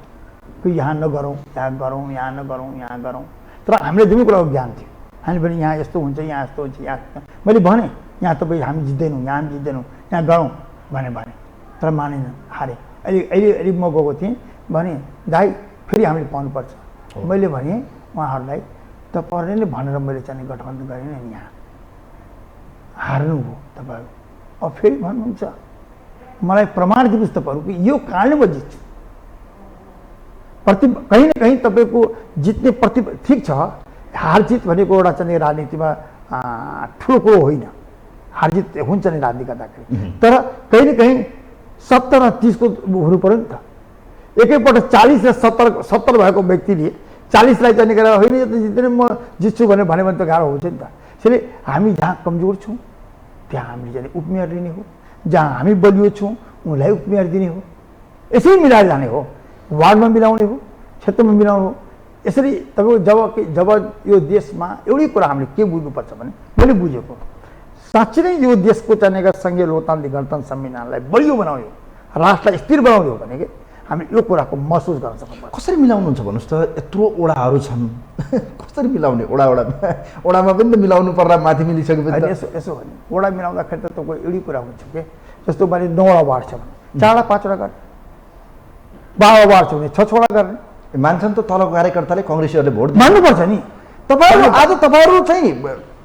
कि यहाँ नगरौँ, यहाँ गरौँ, यहाँ नगरौँ, यहाँ गरौँ, तर हामीले जुनै कुराको ज्ञान थियो, हामी पनि यहाँ यस्तो हुन्छ, यहाँ यस्तो हुन्छ, यहाँ मैले भने यहाँ तपाईँ हामी जित्दैनौँ, यहाँ हामी जित्दैनौँ, यहाँ गरौँ भने तर मानेन, हारेँ। अहिले म गएको थिएँ भने दाइ फेरि हामीले पाउनुपर्छ। मैले भने उहाँहरूलाई तपाईँहरूले नै भनेर मैले चाहिँ गठबन्धन गरेँ नि, यहाँ हार्नुभयो तपाईँहरू, अब फेरि भन्नुहुन्छ मलाई प्रमाण दिनुहोस् तपाईँहरू कि यो कारणले म जित्छु। कहीँ न कहीँ तपाईँको जित्ने ठिक छ, हार जित भनेको एउटा चाहिँ राजनीतिमा ठुलो कुरो होइन, हार जित हुन्छ नि राजनीति गर्दाखेरि, तर कहीँ न कहीँ 70 र 30 को हुनु पऱ्यो नि त। एकैपल्ट 40 र 70 भएको व्यक्तिले 40लाई चाहिँ गरेर होइन यो त जित्दैन म जित्छु भनेर भन्यो भने त गाह्रो हुन्छ नि त। त्यसैले हामी जहाँ कमजोर छौँ त्यहाँ हामीले चाहिँ उपमेयर दिने हो, जहाँ हामी बलियो छौँ उनलाई उपमेयर दिने हो, यसरी मिलाएर जाने हो, वार्डमा मिलाउने हो, क्षेत्रमा मिलाउनु हो। यसरी तपाईँको जब यो देशमा एउटै कुरा हामीले के बुझ्नुपर्छ भने मैले बुझेको साँच्चै नै यो देशको चाहिँ सङ्घीय लोकतान्त्रिक गणतन्त्र संविधानलाई बलियो बनाउने हो, राष्ट्रलाई स्थिर बनाउने हो भने हामी यो कुराको महसुस गर्न सक्नुपर्छ। कसरी मिलाउनुहुन्छ भन्नुहोस् त, यत्रो ओडाहरू छन् कसरी मिलाउने? ओडामा पनि त मिलाउनु पर्ला, माथि मिलिसकेपछि यसो भने ओडा मिलाउँदाखेरि त तपाईँको एउटै कुरा हुन्छ के, जस्तो भने 9वटा वार्ड छ भने 4वटा 5वटा गर्ने, 12वटा वार्ड छ भने 6-6वटा गर्ने मान्छन् त तलको कार्यकर्ताले, कङ्ग्रेसीहरूले भोट मान्नुपर्छ नि। तपाईँहरू आज तपाईँहरू चाहिँ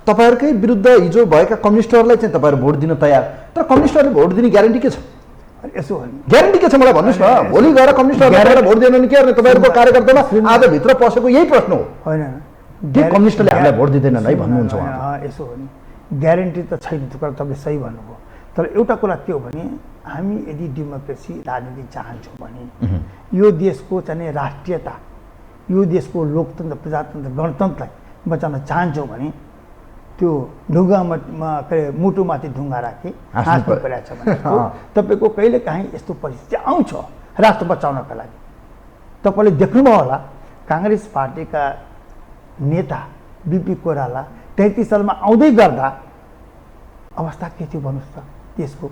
तपाईँहरूकै विरुद्ध हिजो भएका कम्युनिस्टहरूलाई चाहिँ तपाईँहरू भोट दिन तयार, तर कम्युनिस्टहरूले भोट दिने ग्यारेन्टी के छ? यसो हो नि, ग्यारेन्टी के छ मलाई भन्नुहोस् न। भोलि गएर कम्युनिस्टहरूले भोट दिएन भने के गर्ने? तपाईँहरूको कार्यकर्तामा आज भित्र पसेको यही प्रश्न हो। होइन के कम्युनिस्टले हामीलाई भोट दिँदैनन् है भन्नुहुन्छ उहाँ? यसो हो नि, ग्यारेन्टी त छैन, त्यो कुरा तपाईँले सही भन्नुभयो। तर एउटा कुरा के हो भने हामी यदि डेमोक्रेसी राजनीति चाहन्छौँ भने यो देशको चाहिँ राष्ट्रियता, यो देशको लोकतन्त्र, प्रजातन्त्र, गणतन्त्रलाई बचाउन चाहन्छौँ भने त्यो ढुङ्गामा के अरे मुटुमाथि ढुङ्गा राखी हाँस्नु परेको छ भने तपाईँको कहिले काहीँ यस्तो परिस्थिति आउँछ राष्ट्र बचाउनका लागि। तपाईँले देख्नुभयो होला काङ्ग्रेस पार्टीका नेता बिपी कोइराला 33 सालमा आउँदै गर्दा अवस्था के थियो भन्नुहोस् त देशको?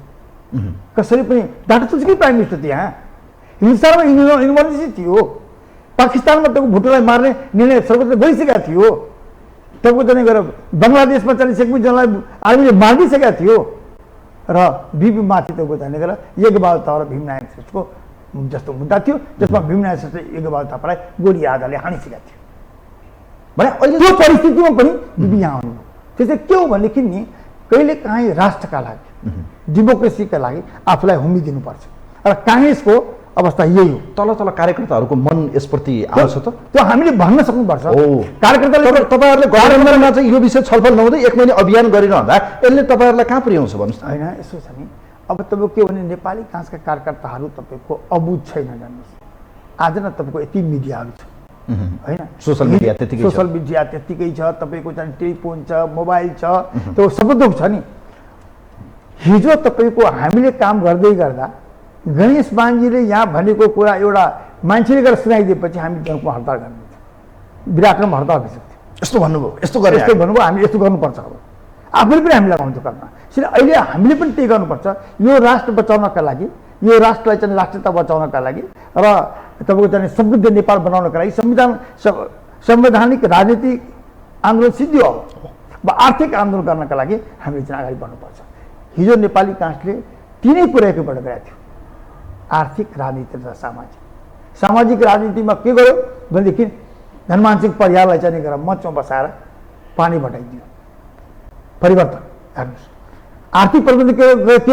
कसरी पनि डाक्टर तुलसी प्राइम मिनिस्टर थियो, यहाँ हिन्दुस्तानमा इमर्जेन्सी थियो, पाकिस्तानमा तपाईँको भुटोलाई मार्ने निर्णय सर्वोच्च गरिसकेका थियो, तपाईँको चाहिँ गएर बङ्गलादेशमा चाहिँ शेख मुजिबलाई आर्मीले मारिदिइसकेका थियो र बिपी माथि तपाईँको चाहिँ गएर यज्ञबहादुर थापा र भीमनारायण श्रेष्ठको जस्तो मुद्दा थियो, जसमा भीमनारायण श्रेष्ठ यज्ञबहादुर थापालाई गोली आधारले हानिसकेका थियो। भने अहिले त्यो परिस्थितिमा पनि बिपी यहाँ आउनुभयो। त्यसै के हो भनेदेखि नि कहिले काहीँ राष्ट्रका लागि, डेमोक्रेसीका लागि आफूलाई हुमी दिनुपर्छ र काङ्ग्रेसको अवस्था यही हो। तल तल कार्यकर्ताहरूको मन यसप्रति आउँछ त? त्यो हामीले भन्न सक्नुपर्छ। कार्यकर्ताले तपाईँहरूले गठबन्धनमा चाहिँ यो विषय छलफल नहुँदै 1 महिना अभियान गरिरहँदा यसले तपाईँहरूलाई कहाँ पुर्याउँछ भन्नुहोस्? होइन यसो छ नि, अब तपाईँको के भने नेपाली काङ्ग्रेसका कार्यकर्ताहरू तपाईँको अबुझ छैन जान्नुहोस्। आज न तपाईँको यति मिडियाहरू छ होइन, सोसल मिडिया त्यतिकै छ, तपाईँको चाहिँ टेलिफोन छ, मोबाइल छ, त्यो सबै थोक छ नि। हिजो तपाईँको हामीले काम गर्दै गर्दा गणेश मानजीले यहाँ भनेको कुरा एउटा मान्छेले गरेर सुनाइदिएपछि हामी गाउँको हडताल गर्ने थियो, विराटनगरमा हडताल भइसक्यो थियो। यस्तो भन्नुभयो, यस्तो गरे, यस्तो भन्नुभयो, हामी यस्तो गर्नुपर्छ। अब आफूले पनि हामी लगाउँछौँ गर्न। त्यसैले अहिले हामीले पनि त्यही गर्नुपर्छ। यो राष्ट्र बचाउनका लागि, यो राष्ट्रलाई चाहिँ राष्ट्रियता बचाउनका लागि र तपाईँको चाहिँ समृद्ध नेपाल बनाउनका लागि संवैधानिक राजनीतिक आन्दोलन सिद्धियो अब आर्थिक आन्दोलन गर्नका लागि हामीले चाहिँ अगाडि बढ्नुपर्छ। हिजो नेपाली काङ्ग्रेसले तिनै कुरा एकैपल्ट गरेको थियो, आर्थिक राजनीति र सामाजिक राजनीतिमा के गर्यो भनेदेखि धनमानसिंह परियारलाई चाहिँ गरेर मञ्चमा बसाएर पानी बटाइदियो, परिवर्तन हेर्नुहोस्। आर्थिक परिवर्तन के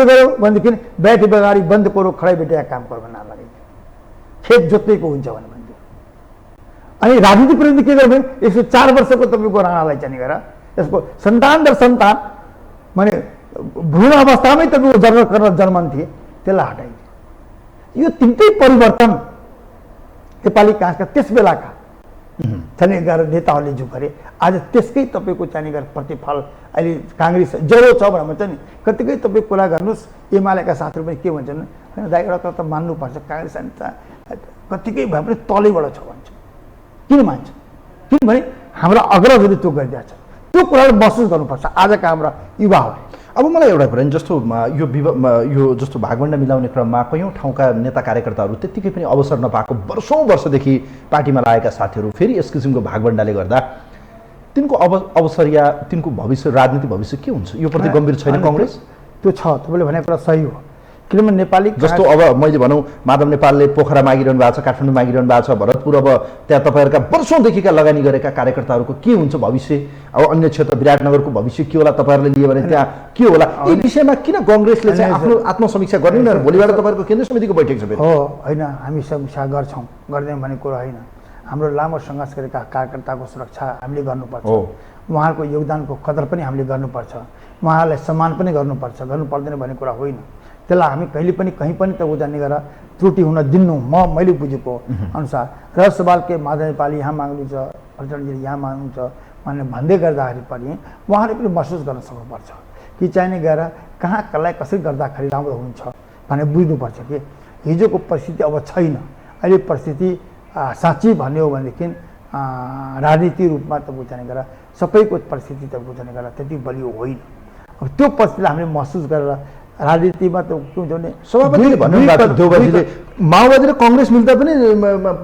गर्यो भनेदेखि बैठी बगाडी बन्द करो, खडै बेटे काम करो भन्ने लगाइदियो, खेत जोत्दैको हुन्छ भनेर भनिदियो। अनि राजनीतिक परिवर्तन के गर्यो भने यसको 4 वर्षको तपाईँको राणालाई चाहिँ गरेर यसको सन्तान दर सन्तान माने भ्रूण अवस्थामै तपाईँको जन्मन थिए त्यसलाई हटाइदियो। यो तिनटै परिवर्तन नेपाली काङ्ग्रेसका त्यस बेलाका चाहिँ गरेर नेताहरूले जो गरे, आज त्यसकै तपाईँको चाहिँ गरेर प्रतिफल अहिले काङ्ग्रेस जरो छ भनेर चाहिँ नि कतिकै तपाईँ कुरा गर्नुहोस्। एमालेका साथीहरू पनि के भन्छन् होइन दाइ एउटा कुरा त मान्नुपर्छ, काङ्ग्रेस कतिकै भए पनि तलैबाट छ भन्छ। किन मान्छ? किनभने हाम्रा अग्रजहरूले त्यो गरिदिएको छ, त्यो कुरालाई महसुस गर्नुपर्छ आजका हाम्रा युवाहरू। अब मलाई एउटा कुरा जस्तो यो जस्तो भागभण्डा मिलाउने क्रममा कयौँ ठाउँका नेता कार्यकर्ताहरू त्यत्तिकै पनि अवसर नपाएको वर्षौँ वर्षदेखि पार्टीमा लागेका साथीहरू फेरि यस किसिमको भागभण्डाले गर्दा तिनको अवसर या तिनको भविष्य, राजनीतिक भविष्य के हुन्छ? यो प्रति गम्भीर छैन काङ्ग्रेस? त्यो छ, तपाईँले भनेको कुरा सही हो। किनभने नेपाली जस्तो अब मैले भनौँ माधव नेपालले पोखरा मागिरहनु भएको छ, काठमाडौँ मागिरहनु भएको छ, भरतपुर, अब त्यहाँ तपाईँहरूका वर्षौँदेखिका लगानी गरेका कार्यकर्ताहरूको के हुन्छ भविष्य? अब अन्य क्षेत्र विराटनगरको भविष्य के होला? तपाईँहरूले लिए भने त्यहाँ के होला? यी विषयमा किन काङ्ग्रेसले चाहिँ आफ्नो आत्मसमीक्षा गर्ने? भोलिबाट तपाईँहरूको केन्द्रीय समितिको बैठक छ हो होइन, हामी समीक्षा गर्छौँ, गर्दैनौँ भन्ने कुरो होइन। हाम्रो लामो सङ्घर्ष गरेका कार्यकर्ताको सुरक्षा हामीले गर्नुपर्छ, उहाँहरूको योगदानको कदर पनि हामीले गर्नुपर्छ, उहाँहरूलाई सम्मान पनि गर्नुपर्छ, गर्नु पर्दैन भन्ने कुरा होइन। त्यसलाई हामी कहिले पनि कहीँ पनि त जाने गरेर त्रुटि हुन दिन्नौँ। मैले बुझेको अनुसार र सवाल के माधव नेपाली यहाँ माग्नुहुन्छ, प्रचण्डजीले यहाँ माग्नुहुन्छ भन्ने भन्दै गर्दाखेरि पनि उहाँले पनि महसुस गर्न सक्नुपर्छ कि चाहिने गएर कहाँ कसलाई कसरी गर्दाखेरि राम्रो हुन्छ भनेर बुझ्नुपर्छ कि हिजोको परिस्थिति अब छैन। अहिले परिस्थिति साँच्ची भन्ने हो भनेदेखि राजनीतिक रूपमा तपाईँको जाने गरेर सबैको परिस्थिति तपाईँको जाने गरेर त्यति बलियो होइन। अब त्यो परिस्थितिलाई हामीले महसुस गरेर राजनीतिमा त के हुन्छ भने सभापतिले भन्नुभएको देउबाजीले माओवादी र काङ्ग्रेस मिल्दा पनि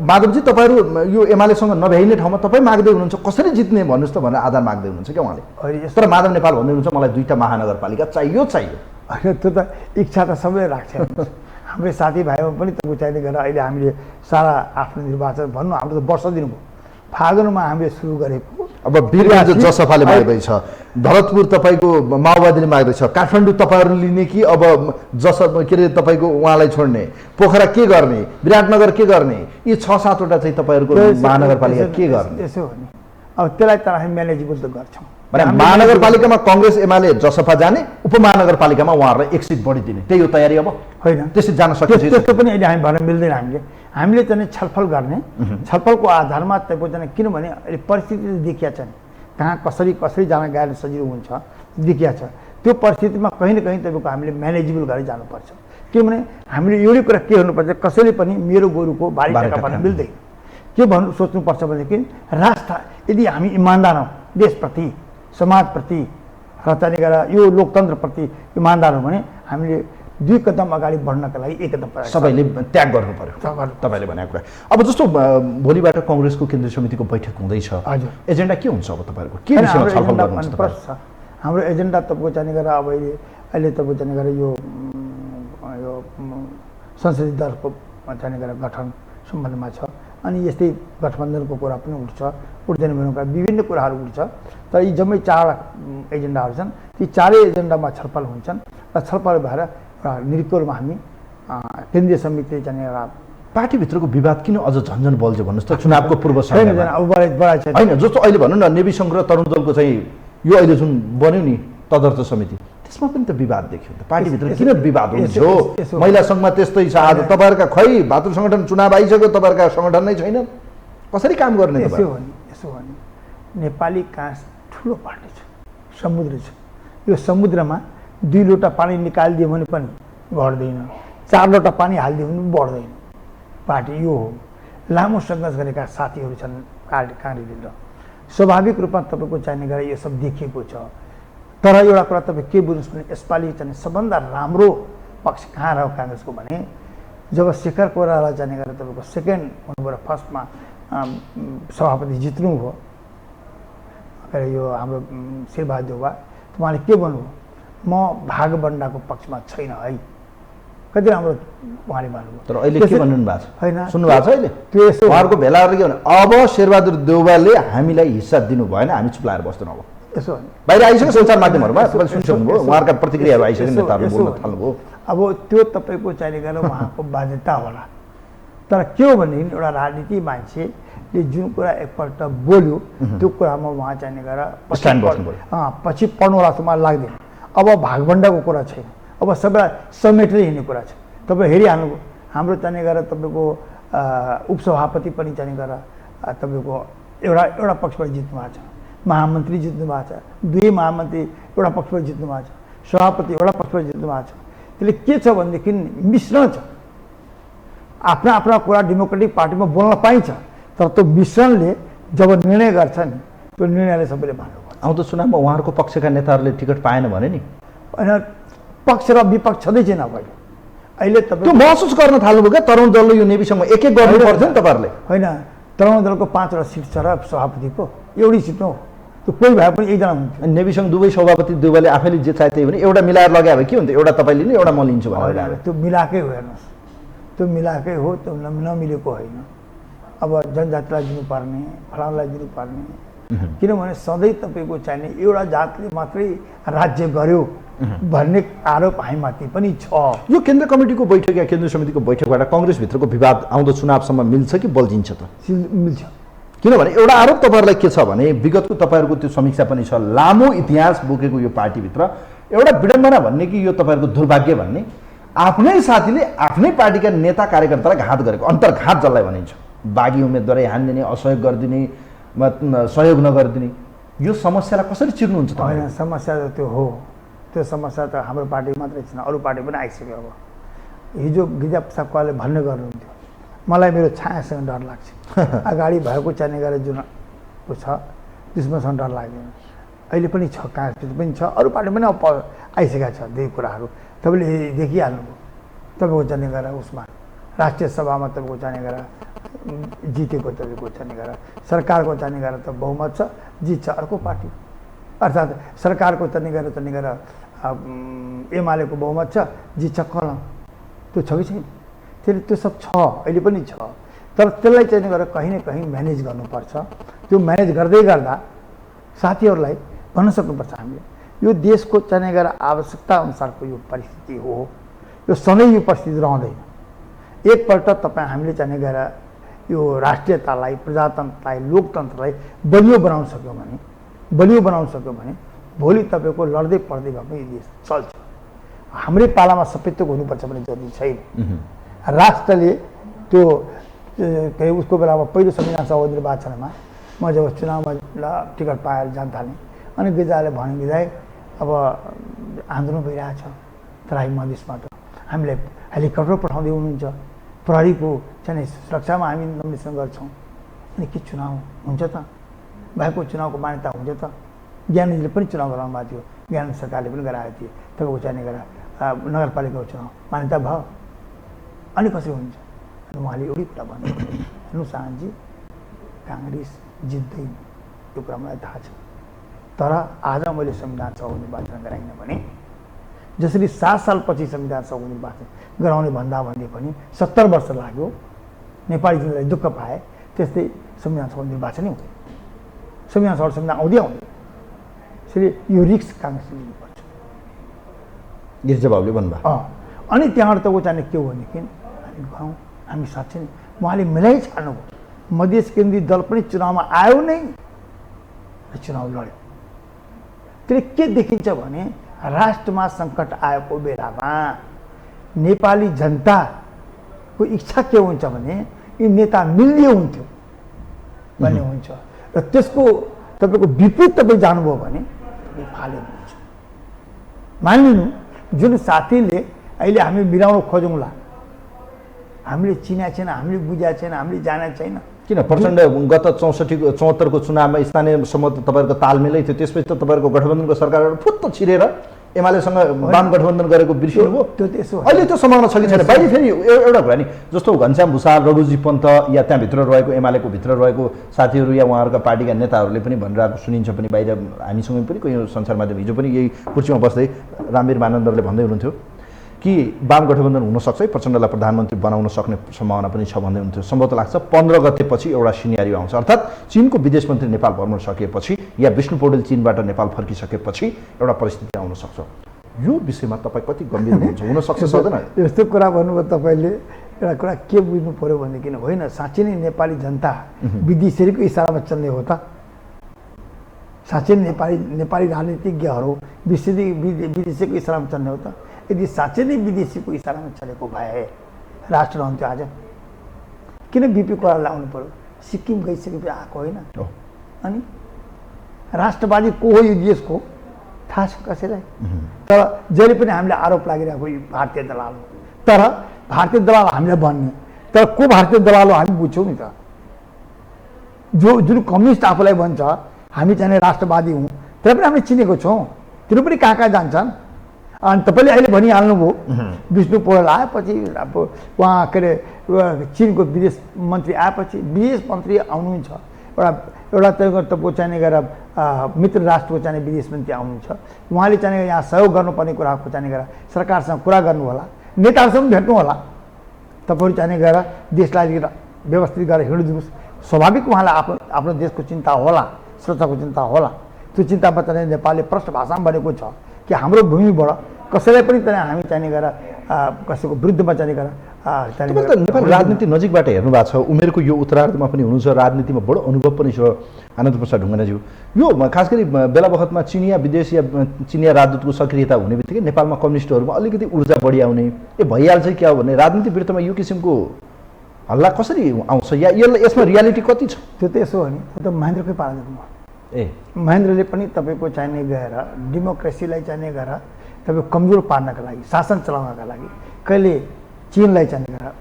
माधवजी तपाईँहरू यो एमालेसँग नभ्याइने ठाउँमा तपाईँ माग्दै हुनुहुन्छ, कसरी जित्ने भन्नुहोस् त भनेर आधार माग्दै हुनुहुन्छ क्या उहाँले। तर माधव नेपाल भन्दै हुनुहुन्छ मलाई 2टा महानगरपालिका चाहियो। होइन त्यो त इच्छा त सबैले राख्छ। हाम्रो साथीभाइमा पनि त चाहिने गरेर अहिले हामीले सारा आफ्नो निर्वाचन भन्नु हाम्रो त वर्ष दिनुभयो। फागुनमा हामीले सुरु गरेको अब वीरगञ्ज जसपाले माग्दैछ, भरतपुर तपाईँको माओवादीले माग्दैछ, काठमाडौँ तपाईँहरू लिने कि अब के अरे तपाईँको उहाँलाई छोड्ने, पोखरा के गर्ने, विराटनगर के गर्ने, यी 6-7 वटा चाहिँ तपाईँहरूको महानगरपालिका के गर्ने? यसो हो नि, अब त्यसलाई त हामी म्यानेजेबल त गर्छौँ। भने महानगरपालिकामा कङ्ग्रेस एमाले जसपा जाने, उपमहानगरपालिकामा उहाँहरूलाई 1 सिट बढी दिने, त्यही हो तयारी अब? होइन, त्यसरी जान सकिन्छ? त्यस्तो पनि अहिले हामी भन्न मिल्दैन। हामीले चाहिँ छलफल गर्ने, छलफलको आधारमा तपाईँको चाहिँ किनभने अहिले परिस्थिति देखिया छ नि, कहाँ कसरी जान गाड्न सजिलो हुन्छ देखिया छ। त्यो परिस्थितिमा कहीँ न कहीँ तपाईँको हामीले म्यानेजेबल गरेर जानुपर्छ। किनभने हामीले एउटै कुरा के गर्नुपर्छ, कसैले पनि मेरो गोरुको भारी टेका भन्न मिल्दैन। के भन्नु सोच्नुपर्छ भनेदेखि राष्ट्र यदि हामी इमान्दार हौँ, देशप्रति, समाजप्रति र चाहिँ यो लोकतन्त्रप्रति इमान्दार हौँ भने हामीले 2 कदम अगाडि बढ्नका लागि 1 कदम सबैले त्याग गर्नु पर्यो, तपाईँले भनेको कुरा। अब जस्तो भोलिबाट कङ्ग्रेसको केन्द्रीय समितिको बैठक हुँदैछ, हजुर, एजेन्डा के हुन्छ अब तपाईँहरूको? के विषयमा छलफल गर्नुहुन्छ? हाम्रो एजेन्डा तपाईँको चाहिँ अब अहिले तपाईँको चाहिँ यो संसदीय दलको चाहिँ गठन सम्बन्धमा छ। अनि यस्तै गठबन्धनको कुरा पनि उठ्दैन भन्ने कुरा, विभिन्न कुराहरू उठ्छ। तर यी जम्मै 4 एजेन्डाहरू छन्, ती 4 एजेन्डामा छलफल हुन्छन् र छलफल भएर निर्कोलमा हामी केन्द्रीय समितिले चाहिँ एउटा पार्टीभित्रको विवाद किन अझ झन्झन बल्झ्यो भन्नुहोस् त? चुनावको पूर्व होइन, होइन, जस्तो अहिले भनौँ न नेवी सङ्घ र तरुण दलको चाहिँ यो अहिले जुन बन्यो नि तदर्थ समिति, त्यसमा पनि त विवाद देखियो। त पार्टीभित्र किन विवाद हुन्छ? महिला सङ्घमा त्यस्तै छ, आज तपाईँहरूका खै भातृ सङ्गठन चुनाव आइसक्यो, तपाईँहरूका सङ्गठन नै छैन, कसरी काम गर्ने? यसो हो नि, नेपाली काँस ठुलो पार्टी छ, समुद्र छ। यो समुद्रमा 2 लोटा पानी निकालिदियो भने पनि घट्दैन, 4 लोटा पानी हालिदियो भने पनि बढ्दैन। पार्टी यो हो। लामो सङ्घर्ष गरेका साथीहरू छन् काङ्ग्रेसभित्र, स्वाभाविक रूपमा तपाईँको चाहिने गरेर यो सब देखिएको छ। तर एउटा कुरा तपाईँ के बुझ्नुहोस् भने यसपालि चाहिँ सबभन्दा राम्रो पक्ष कहाँ रह्यो काङ्ग्रेसको भने जब शेखर कोइराला चाहिने गरेर तपाईँको सेकेन्ड हुनुभयो, फर्स्टमा सभापति जित्नुभयो यो हाम्रो शेरबहादुर देउवा, उहाँले के भन्नुभयो, म भागबन्डाको पक्षमा छैन है, कति राम्रो उहाँले भन्नुभयो। तर अहिले के भन्नु भएको छ? होइन, सुन्नु भएको छ? अहिले त्यो यसो उहाँहरूको भेलाहरू के भने अब शेरबहादुर देउवाले हामीलाई हिस्सा दिनु भएन, हामी चुप लाएर बस्दैनौँ। अब यसो बाहिर आइसक्यो सञ्चार माध्यमहरूमा, तपाईँले सुनिसक्नुभयो, उहाँहरूका प्रतिक्रियाहरू आइसक्यो, नेताहरूले बोल्न थाल्नुभयो। अब त्यो तपाईँको चाहिने गरेर उहाँको बाध्यता होला। तर के हो भनेदेखि एउटा राजनीति मान्छेले जुन कुरा एकपल्ट बोल्यो त्यो कुरामा उहाँ चाहिने गरेर पछि पढ्नु होला जस्तो मलाई लाग्दैन। अब भागभण्डाको कुरा छैन, अब सबैलाई समेटेर हिँड्ने कुरा छ। तपाईँ हेरिहाल्नुभयो, हाम्रो चाहिने गरेर तपाईँको उपसभापति पनि चाहिने गरेर तपाईँको एउटा पक्षबाट जित्नु भएको छ, महामन्त्री जित्नु भएको छ, 2 महामन्त्री एउटा पक्षबाट जित्नु भएको छ, सभापति एउटा पक्षबाट जित्नु भएको छ। त्यसले के छ भनेदेखि मिश्रण छ। आफ्ना आफ्ना कुरा डेमोक्रेटिक पार्टीमा बोल्न पाइन्छ, तर त्यो मिश्रणले जब निर्णय गर्छ नि त्यो निर्णयले सबैले मान्नुपर्छ। आउँदो चुनावमा उहाँहरूको पक्षका नेताहरूले टिकट पाएन भने नि, होइन, पक्ष र विपक्ष छँदै छैन। अहिले तपाईँ त्यो महसुस गर्न थाल्नुभयो क्या तरुण दलले यो नेविसँग एक गर्नु पर्थ्यो नि तपाईँहरूले? होइन, तरुण दलको 5वटा सिट छ र सभापतिको एउटै सिट हो, त्यो कोही भए पनि एकजना हुन्थ्यो। नेविसँग दुवै सभापति देउवाले आफैले जे चाहे त्यही भने एउटा मिलाएर लगायो भने के हुन्छ? एउटा तपाईँ लिनु, एउटा म लिन्छु भनेर। त्यो मिलाएकै हो, हेर्नुहोस्, त्यो मिलाएकै हो, त्यो नमिलेको होइन। अब जनजातिलाई दिनुपर्ने, फलाउनलाई दिनुपर्ने, किनभने सधैँ तपाईँको चाहिने एउटा जातले मात्रै राज्य गर्यो भन्ने आरोप हामीमाथि पनि छ। यो केन्द्र कमिटीको बैठक या केन्द्रीय समितिको बैठकबाट कङ्ग्रेसभित्रको विवाद आउँदो चुनावसम्म मिल्छ कि बल्झिन्छ त? मिल्छ। किनभने एउटा आरोप तपाईँहरूलाई के छ भने विगतको तपाईँहरूको त्यो समीक्षा पनि छ, लामो इतिहास बोकेको यो पार्टीभित्र एउटा विडम्बना भन्ने कि यो तपाईँहरूको दुर्भाग्य भन्ने, आफ्नै साथीले आफ्नै पार्टीका नेता कार्यकर्तालाई घात गरेको, अन्तर्घात जसलाई भनिन्छ, बागी उम्मेदवारै हानिदिने, असहयोग गरिदिने, सहयोग नगरिदिने, यो समस्यालाई कसरी चिर्नुहुन्छ? होइन, समस्या त त्यो हो, त्यो समस्या त हाम्रो पार्टी मात्रै छैन, अरू पार्टी पनि आइसक्यो। अब हिजो गिरिजा प्रसाद कोइरालाले भन्ने गर्नुहुन्थ्यो, मलाई मेरो छायासँग डर लाग्छ, अगाडि भएको चाहिने गरेर जुन छ त्यसमासँग डर लाग्दैन। अहिले पनि छ, काङ्ग्रेस पनि छ, अरू पार्टी पनि अब आइसकेका छ। धेरै कुराहरू तपाईँले देखिहाल्नुभयो। तपाईँको चाहिने गरेर उसमा राष्ट्रिय सभामा तपाईँको चाहिने गरेर जितेको, तपाईँको चाहिने गरेर सरकारको चाहिने गरेर त बहुमत छ, जित्छ अर्को पार्टी, अर्थात् सरकारको चाहिने गरेर एमालेको बहुमत छ, जित्छ कलम, त्यो छ कि छैन? त्यसले त्यो सब छ, अहिले पनि छ। तर त्यसलाई चाहिँ गरेर कहीँ न कहीँ म्यानेज गर्नुपर्छ। त्यो म्यानेज गर्दै गर्दा साथीहरूलाई भन्न सक्नुपर्छ हामीले यो देशको चाहिने गरेर आवश्यकता अनुसारको यो परिस्थिति हो, यो सधैँ यो परिस्थिति रहँदैन। एकपल्ट तपाईँ हामीले चाहिने गरेर यो राष्ट्रियतालाई, प्रजातन्त्रलाई, लोकतन्त्रलाई बलियो बनाउन सक्यो भने भोलि तपाईँको लड्दै पढ्दै भए पनि यो देश चल्छ। हाम्रै पालामा सबै थोक हुनुपर्छ भन्ने जरुरी छैन। राष्ट्रले त्यो उसको बेलामा पहिलो संविधान सभा निर्वाचनमा म जब चुनावमा टिकट पाएर जान थालेँ अनि गिजाले भने गिजाए अब आन्दोलन भइरहेछ तराई मधेसमा त हामीलाई हेलिकप्टर पठाउँदै हुनुहुन्छ, प्रहरीको चाहिँ सुरक्षामा हामी नमिसन गर्छौँ, अनि के चुनाव हुन्छ त? भएको चुनावको मान्यता हुन्छ त? ज्ञानीले पनि चुनाव गराउनु भएको थियो, ज्ञान सरकारले पनि गराएको थियो, तपाईँको चाहिने गरेर नगरपालिकाको चुनाव मान्यता भयो, अनि कसरी हुन्छ? अनि उहाँले एउटै कुरा भन्नु, हेर्नु शाहजी, काङ्ग्रेस जित्दैन, यो कुरा मलाई थाहा छ, तर आज मैले संविधान सभा निर्वाचन गराइनँ भने जसरी 7 सालपछि संविधान सभा निर्वाचन गराउने भन्दा पनि 70 वर्ष लाग्यो, नेपाली जनताले दुःख पाए, त्यस्तै संविधान सभा निर्वाचनै हुँदैन, संविधान सभा संविधान आउँदै यसरी यो रिस्क काङ्ग्रेसले लिनुपर्छ। गिरिजाबाबुले भन्नुभयो। अनि त्यहाँबाट त ऊ चाहिँ के हो भनेदेखि हामी गयौँ, हामी साँच्चै नै उहाँले मिलाइ छाड्नुभयो। मधेस केन्द्रीय दल पनि चुनावमा आयो नै, चुनाव लड्यो। त्यसले के देखिन्छ भने राष्ट्रमा सङ्कट आएको बेलामा नेपाली जनताको इच्छा के हुन्छ भने यी नेता मिल्ने हुन्थ्यो भन्ने हुन्छ, र त्यसको तपाईँको विपरीत तपाईँ जानुभयो भने फाले हुन्छ। मानिलिनु जुन साथीले अहिले हामी मिलाउन खोजौँला, हामीले चिनेको छैन, हामीले बुझाएको छैन, हामीले जानेको छैन। किन प्रचण्ड गत 74 को चुनावमा स्थानीयसम्म त तपाईँहरूको तालमेलै थियो, त्यसपछि त तपाईँहरूको गठबन्धनको सरकारहरू फुत्त छिरेर एमालेसँग वाम गठबन्धन गरेको बिर्सिनुभयो। त्यो त्यसो अहिले त्यो सम्भावना छ कि छैन? बाहिर फेरि एउटा कुरा नि, जस्तो घनश्याम भुसाल, रघुजी पन्त या त्यहाँभित्र रहेको एमालेको भित्र रहेको साथीहरू या उहाँहरूका पार्टीका नेताहरूले पनि भनिरहेको सुनिन्छ पनि, बाहिर हामीसँग पनि कोही सञ्चार माध्यम हिजो पनि यही कुर्सीमा बस्दै रामवीर मानन्दरले भन्दै हुनुहुन्थ्यो कि वाम गठबन्धन हुनसक्छ, प्रचण्डलाई प्रधानमन्त्री बनाउन सक्ने सम्भावना पनि छ भन्दै हुन्थ्यो। सम्भवतः लाग्छ 15 गतेपछि एउटा सिनेरियो आउँछ, अर्थात् चीनको विदेश मन्त्री नेपाल भ्रमण सकिएपछि या विष्णु पौडेल चीनबाट नेपाल फर्किसकेपछि एउटा परिस्थिति आउन सक्छ। यो विषयमा तपाईँ कति गम्भीर हुनुहुन्छ? हुनसक्छ सक्दैन? यस्तो कुरा भन्नुभयो तपाईँले। एउटा कुरा के बुझ्नु पऱ्यो भनेदेखि होइन, साँच्चै नै नेपाली जनता विदेशीको इसारामा चल्ने हो त? साँच्चै नेपाली राजनीतिज्ञहरू विदेशीको इसारामा चल्ने हो त? यदि साँच्चै नै विदेशीको इसारामा चलेको भए राष्ट्र रहन्थ्यो आज। किन बिपी कोइराला आउनु पर्यो? सिक्किम गइसकेपछि आएको होइन। अनि राष्ट्रवादी को हो यो देशको थाहा छ कसैलाई? तर जहिले पनि हामीले आरोप लागिरहेको यो भारतीय दलाल हो। तर भारतीय दलाल हामीलाई भन्ने, तर को भारतीय दलाल हो हामी बुझ्छौँ नि त। जुन कम्युनिस्ट आफूलाई भन्छ हामी चाहिँ राष्ट्रवादी हौँ, तर पनि हामीले चिनेको छौँ, तिनीहरू पनि कहाँ कहाँ जान्छन्। अनि तपाईँले अहिले भनिहाल्नुभयो विष्णु पौडेल आएपछि, अब उहाँ के अरे चिनको विदेश मन्त्री आएपछि, विदेश मन्त्री आउनुहुन्छ, एउटा तपाईँको चाहिने गरेर मित्र राष्ट्रको चाहिने विदेश मन्त्री आउनुहुन्छ, उहाँले चाहिने यहाँ सहयोग गर्नुपर्ने कुराको चाहिने गरेर सरकारसँग कुरा गर्नु होला, नेताहरूसँग भेट्नु होला, तपाईँहरू चाहिने गरेर देशलाई व्यवस्थित गरेर हिँडिदिनुहोस्। स्वाभाविक उहाँलाई आफ्नो देशको चिन्ता होला, सुरक्षाको चिन्ता होला। त्यो चिन्तामा चाहिँ नेपालले प्रष्ट भाषामा भनेको छ कि हाम्रो भूमिबाट कसैलाई पनि चाहिँ हामी चाहिने गरेर कसैको विरुद्धमा चाहिने गरेर नेपाल राजनीति नजिकबाट हेर्नु भएको छ, उमेरको यो उत्तरार्धमा पनि हुनुहुन्छ, राजनीतिमा बडो अनुभव पनि छ आनन्द प्रसाद ढुङ्गानाज्यू। यो खास गरी बेला बखतमा चिनिया विदेश या चिनिया राजदूतको सक्रियता हुने बित्तिकै नेपालमा कम्युनिस्टहरूमा अलिकति ऊर्जा बढी आउने भइहाल्छ क्या हो भने राजनीति वृत्तमा यो किसिमको हल्ला कसरी आउँछ या यसमा रियालिटी कति छ? त्यो त यसो हो नि, त्यो त महेन्द्रकै पारा महेन्द्रले पनि तपाईँको चाहिने गएर डेमोक्रेसीलाई चाहिने गएर तपाईँ कमजोर पार्नका लागि, शासन चलाउनका लागि कहिले चीनलाई चाहिने गरेर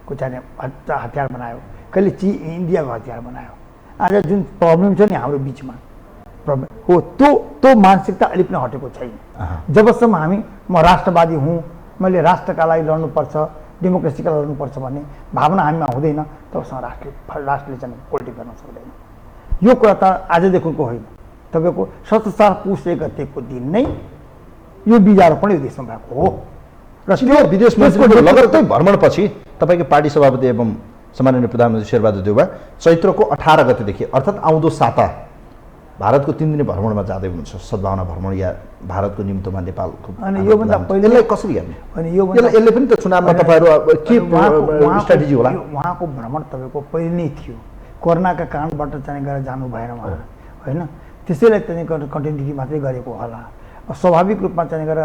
को चाहिने हतियार बनायो, कहिले इन्डियाको हतियार बनायो। आज जुन प्रब्लम छ नि हाम्रो बिचमा प्रब्लम हो, त्यो मानसिकता अलिक पनि हटेको छैन। जबसम्म हामी म राष्ट्रवादी हुँ, मैले राष्ट्रका लागि लड्नुपर्छ, डेमोक्रेसीका लागि लड्नुपर्छ भन्ने भावना हामीमा हुँदैन, तबसम्म राष्ट्रले चाहिँ पोलिटिक्स गर्न सक्दैन। यो कुरा त आजदेखिको होइन, तपाईँको 17 पुष 1 गतेको दिन नै यो बीजारोपण यो देशमा भएको हो। र त्यो विदेश मन्त्रीको लगत्तै भ्रमणपछि तपाईँको पार्टी सभापति एवं सम्माननीय प्रधानमन्त्री शेरबहादुर देउवा चैत्रको 18 गतेदेखि अर्थात् आउँदो साता भारतको 3 दिने भ्रमणमा जाँदै हुनुहुन्छ, सद्भावना भ्रमण या भारतको निम्तोमा नेपालको, अनि योभन्दा पहिले यसलाई कसरी हेर्ने? अनि योभन्दा यसले पनि त चुनावमा तपाईहरु के स्ट्र्याटेजी होला? उहाँको भ्रमण तपाईँको पहिले नै थियो, कोरोनाका कारणबाट चाहिँ गएर जानु भएन उहाँ, होइन? त्यसैलाई चाहिँ कन्टिन्युटी मात्रै गरेको होला। स्वाभाविक रूपमा चाहिँ गएर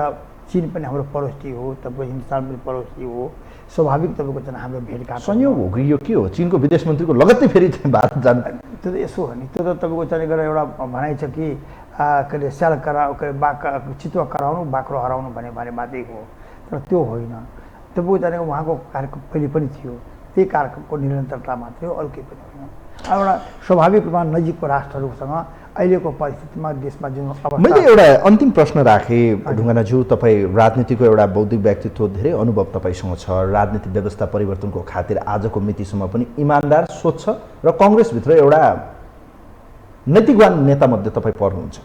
चीन पनि हाम्रो पडोसी हो, तपाईँ हिन्दुस्तान पनि पडोसी हो, स्वाभाविक तपाईँको चाहिँ हाम्रो भेटघाट संयोग हो कि यो के हो? चीनको विदेश मन्त्रीको लगत्तै फेरि भारत जानु? त्यो त यसो हो नि, त्यो त तपाईँको चाहिँ गएर एउटा भनाइ छ कि के अरे स्याल कराउ के चितुवा कराउनु बाख्रो हराउनु भने मात्रै हो, तर त्यो होइन। तपाईँको चाहिँ उहाँको कार्यक्रम पहिले पनि थियो, त्यही कार्यक्रमको निरन्तरता मात्रै हो, अरू केही पनि होइन। अब एउटा स्वाभाविक रूपमा नजिकको राष्ट्रहरूसँग अहिलेको परिस्थितिमा देशमा जुन अवस्था। मैले एउटा अन्तिम प्रश्न राखेँ ढुङ्गानाज्यू, तपाईँ राजनीतिको एउटा बौद्धिक व्यक्तित्व, धेरै अनुभव तपाईँसँग छ, राजनीतिक व्यवस्था परिवर्तनको खातिर आजको मितिसम्म पनि इमान्दार, स्वच्छ र कङ्ग्रेसभित्र एउटा नैतिकवान नेतामध्ये तपाईँ पर्नुहुन्छ।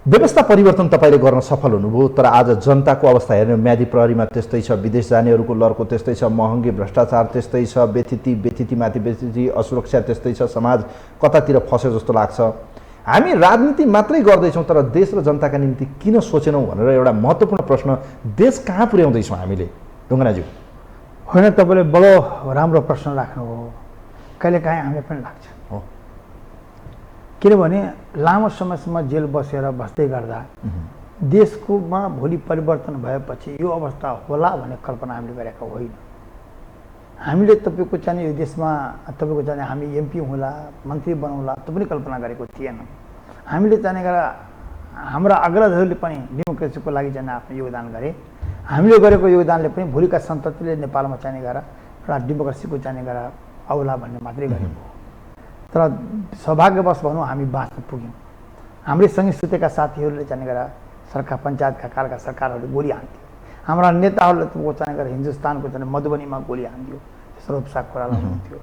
व्यवस्था परिवर्तन तपाईँले गर्न सफल हुनुभयो, तर आज जनताको अवस्था हेर्ने म्यादी प्रहरीमा त्यस्तै छ, विदेश जानेहरूको लर्को त्यस्तै छ, महँगी भ्रष्टाचार त्यस्तै छ, व्यथितिमाथि व्यथिति, असुरक्षा त्यस्तै छ, समाज कतातिर फस्यो जस्तो लाग्छ। हामी राजनीति मात्रै गर्दैछौँ तर देश र जनताका निम्ति किन सोचेनौँ भनेर एउटा महत्त्वपूर्ण प्रश्न देश कहाँ पुर्याउँदैछौँ हामीले ढुङ्गानाज्यू? होइन, तपाईँले बडो राम्रो प्रश्न राख्नुभयो। कहिलेकाहीँ हामीलाई पनि लाग्छ, किनभने लामो समयसम्म जेल बस्दै गर्दा देशकोमा भोलि परिवर्तन भएपछि यो अवस्था होला भन्ने कल्पना हामीले गरेका होइन। हामीले तपाईँको चाहिँ यो देशमा तपाईँको चाहिँ हामी एमपी होला, मन्त्री बनौला, त्यो पनि कल्पना गरेको थिएन। हामीले चाहिँ हाम्रा अग्रजहरूले पनि डेमोक्रेसीको लागि चाहिँ आफ्नो योगदान गरे। हामीले गरेको योगदानले पनि भोलिका सन्ततिले नेपालमा चाहिँ गएर एउटा डेमोक्रेसीको चाहिँ गएर औला भन्ने मात्रै गरेको। तर सौभाग्यवश भनौँ हामी बाँच्न पुग्यौँ। हाम्रै सँगै सुतेका साथीहरूले चाहिँ गएर सरकार पञ्चायतका कालका सरकारहरूले गोली हान्थ्यो। हाम्रा नेताहरूले त चाहिँ गएर हिन्दुस्तानको चाहिँ मधुबनीमा गोली हान्थ्यो, सर्वोपसाक कोराला हुन्थ्यो।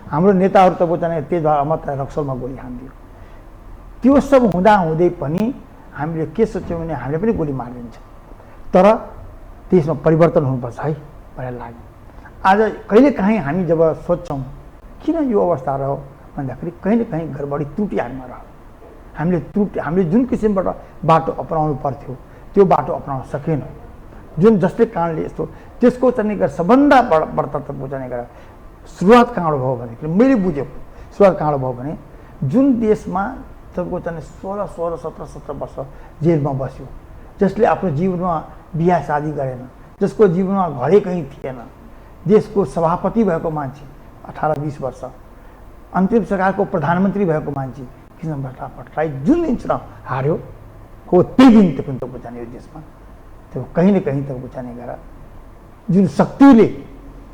हाम्रो नेताहरू त चाहिँ तेजबहादुर अहमद रक्सौलमा गोली हान्थ्यो। त्यो सब हुँदाहुँदै पनि हामीले के सोच्यौँ भने हामीले पनि गोली मारिदिन्छ, तर त्यसमा परिवर्तन हुनुपर्छ है भनेर लाग्यो। आज कहिलेकाहीँ हामी जब सोध्छौँ किन यो अवस्था रह्यो भन्दाखेरि कहीँ न कहीँ गडबडी त्रुटि हामीमा रह्यो। हामीले जुन किसिमबाट बाटो अपनाउनु पर्थ्यो त्यो बाटो अपनाउन सकेनौँ, जुन जसले कारणले यस्तो त्यसको चाहिँ सबभन्दा बढ्ता तपाईँको चाहिँ सुरुवात कहाँबाट भयो भनेदेखि मैले बुझेको सुरुवात कहाँबाट भयो भने जुन देशमा तपाईँको चाहिँ 16, 17 वर्ष जेलमा बस्यो, जसले आफ्नो जीवनमा बिहा शादी गरेन, जसको जीवनमा घरै कहीँ थिएन, देशको सभापति भएको मान्छे 18-20 वर्ष, अन्तिम सरकारको प्रधानमन्त्री भएको मान्छे कृष्ण प्रसाद भट्टराई जुन दिन चुनाव हार्यो हो त्यही दिन तपाईँको चाहिँ यो देशमा त्यो कहीँ न कहीँ तपाईँको चाहिँ गएर जुन शक्तिले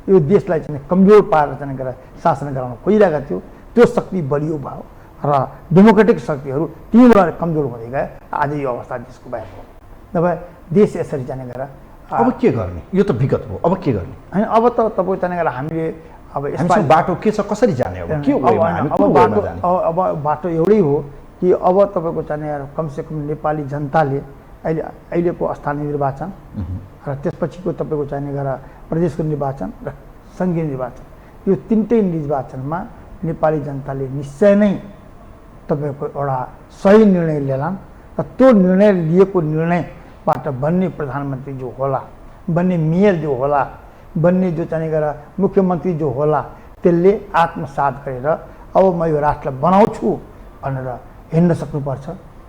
यो देशलाई चाहिँ कमजोर पारेर चाहिँ गएर शासन गराउन खोजिरहेका थियो त्यो शक्ति बलियो भयो र डेमोक्रेटिक शक्तिहरू तीव्र कमजोर हुँदै गए। आज यो अवस्था देशको भएको नभए देश यसरी जाने गएर अब के गर्ने? यो त विगत हो, अब के गर्ने? होइन, अब त तपाईँको चाहिँ गएर हामीले अब यसमा बाटो के छ, कसरी जाने? अब बाटो एउटै हो कि अब तपाईँको चाहिँ कमसेकम नेपाली जनताले अहिलेको स्थानीय निर्वाचन र त्यसपछिको तपाईँको चाहिँ गएर प्रदेशको निर्वाचन र सङ्घीय निर्वाचन, यो तिनटै निर्वाचनमा नेपाली जनताले निश्चय नै तपाईँको एउटा सही निर्णय लिएलान् र त्यो निर्णय लिएको निर्णयबाट बन्ने प्रधानमन्त्री जो होला, बन्ने मेयर जो होला, बन्ने जो चाहिँ गएर मुख्यमन्त्री जो होला, त्यसले आत्मसात गरेर अब म यो राष्ट्रलाई बनाउँछु भनेर हिँड्न सक्नुपर्छ।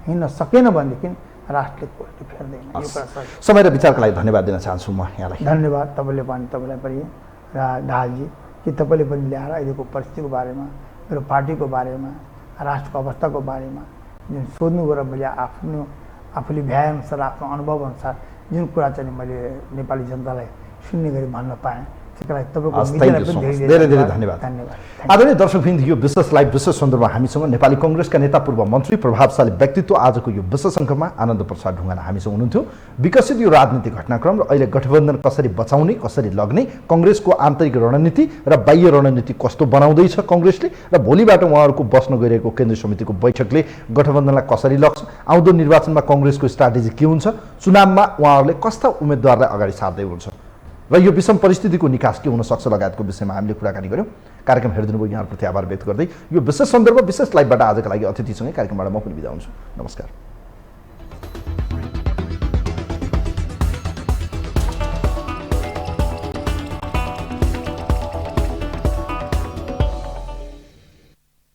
हिँड्न सकेन भनेदेखि राष्ट्रले फेर्दैन। समय र विचारका लागि धन्यवाद दिन चाहन्छु म यहाँलाई। धन्यवाद तपाईँलाई पनि र दाहालजी कि तपाईँले पनि ल्याएर अहिलेको परिस्थितिको बारेमा, मेरो पार्टीको बारेमा, राष्ट्रको अवस्थाको बारेमा जुन सोध्नुभयो र मैले आफूले भ्याएअनुसार आफ्नो अनुभवअनुसार जुन कुरा चाहिँ मैले नेपाली जनतालाई सुन्ने गरी भन्न पाएँ त्यसका लागि तपाईँको धेरै धेरै धन्यवाद। आदरणीय दर्शकवृन्द, यो विशेष लाइभ विशेष सन्दर्भमा हामीसँग नेपाली कङ्ग्रेसका नेता, पूर्व मन्त्री, प्रभावशाली व्यक्तित्व, आजको यो विशेष अङ्कमा आनन्द प्रसाद ढुङ्गाना हामीसँग हुनुहुन्थ्यो। विकसित यो राजनीतिक घटनाक्रम र अहिले गठबन्धन कसरी बचाउने, कसरी लग्ने, कङ्ग्रेसको आन्तरिक रणनीति र बाह्य रणनीति कस्तो बनाउँदैछ कङ्ग्रेसले र भोलिबाट उहाँहरूको बस्न गइरहेको केन्द्रीय समितिको बैठकले गठबन्धनलाई कसरी लग्छ, आउँदो निर्वाचनमा कङ्ग्रेसको स्ट्राटेजी के हुन्छ, चुनावमा उहाँहरूले कस्ता उम्मेदवारलाई अगाडि सार्दै हुन्छ, र यो विषम परिस्थितिको निकास के हुन सक्छ लगायतको विषयमा हामीले कुराकानी गऱ्यौँ। कार्यक्रम हेरिदिनु भयो, यहाँप्रति आभार व्यक्त गर्दै यो विशेष सन्दर्भ विशेष लाइभबाट आजका लागि अतिथिसँगै कार्यक्रमबाट म पनि बिदा हुन्छु। नमस्कार।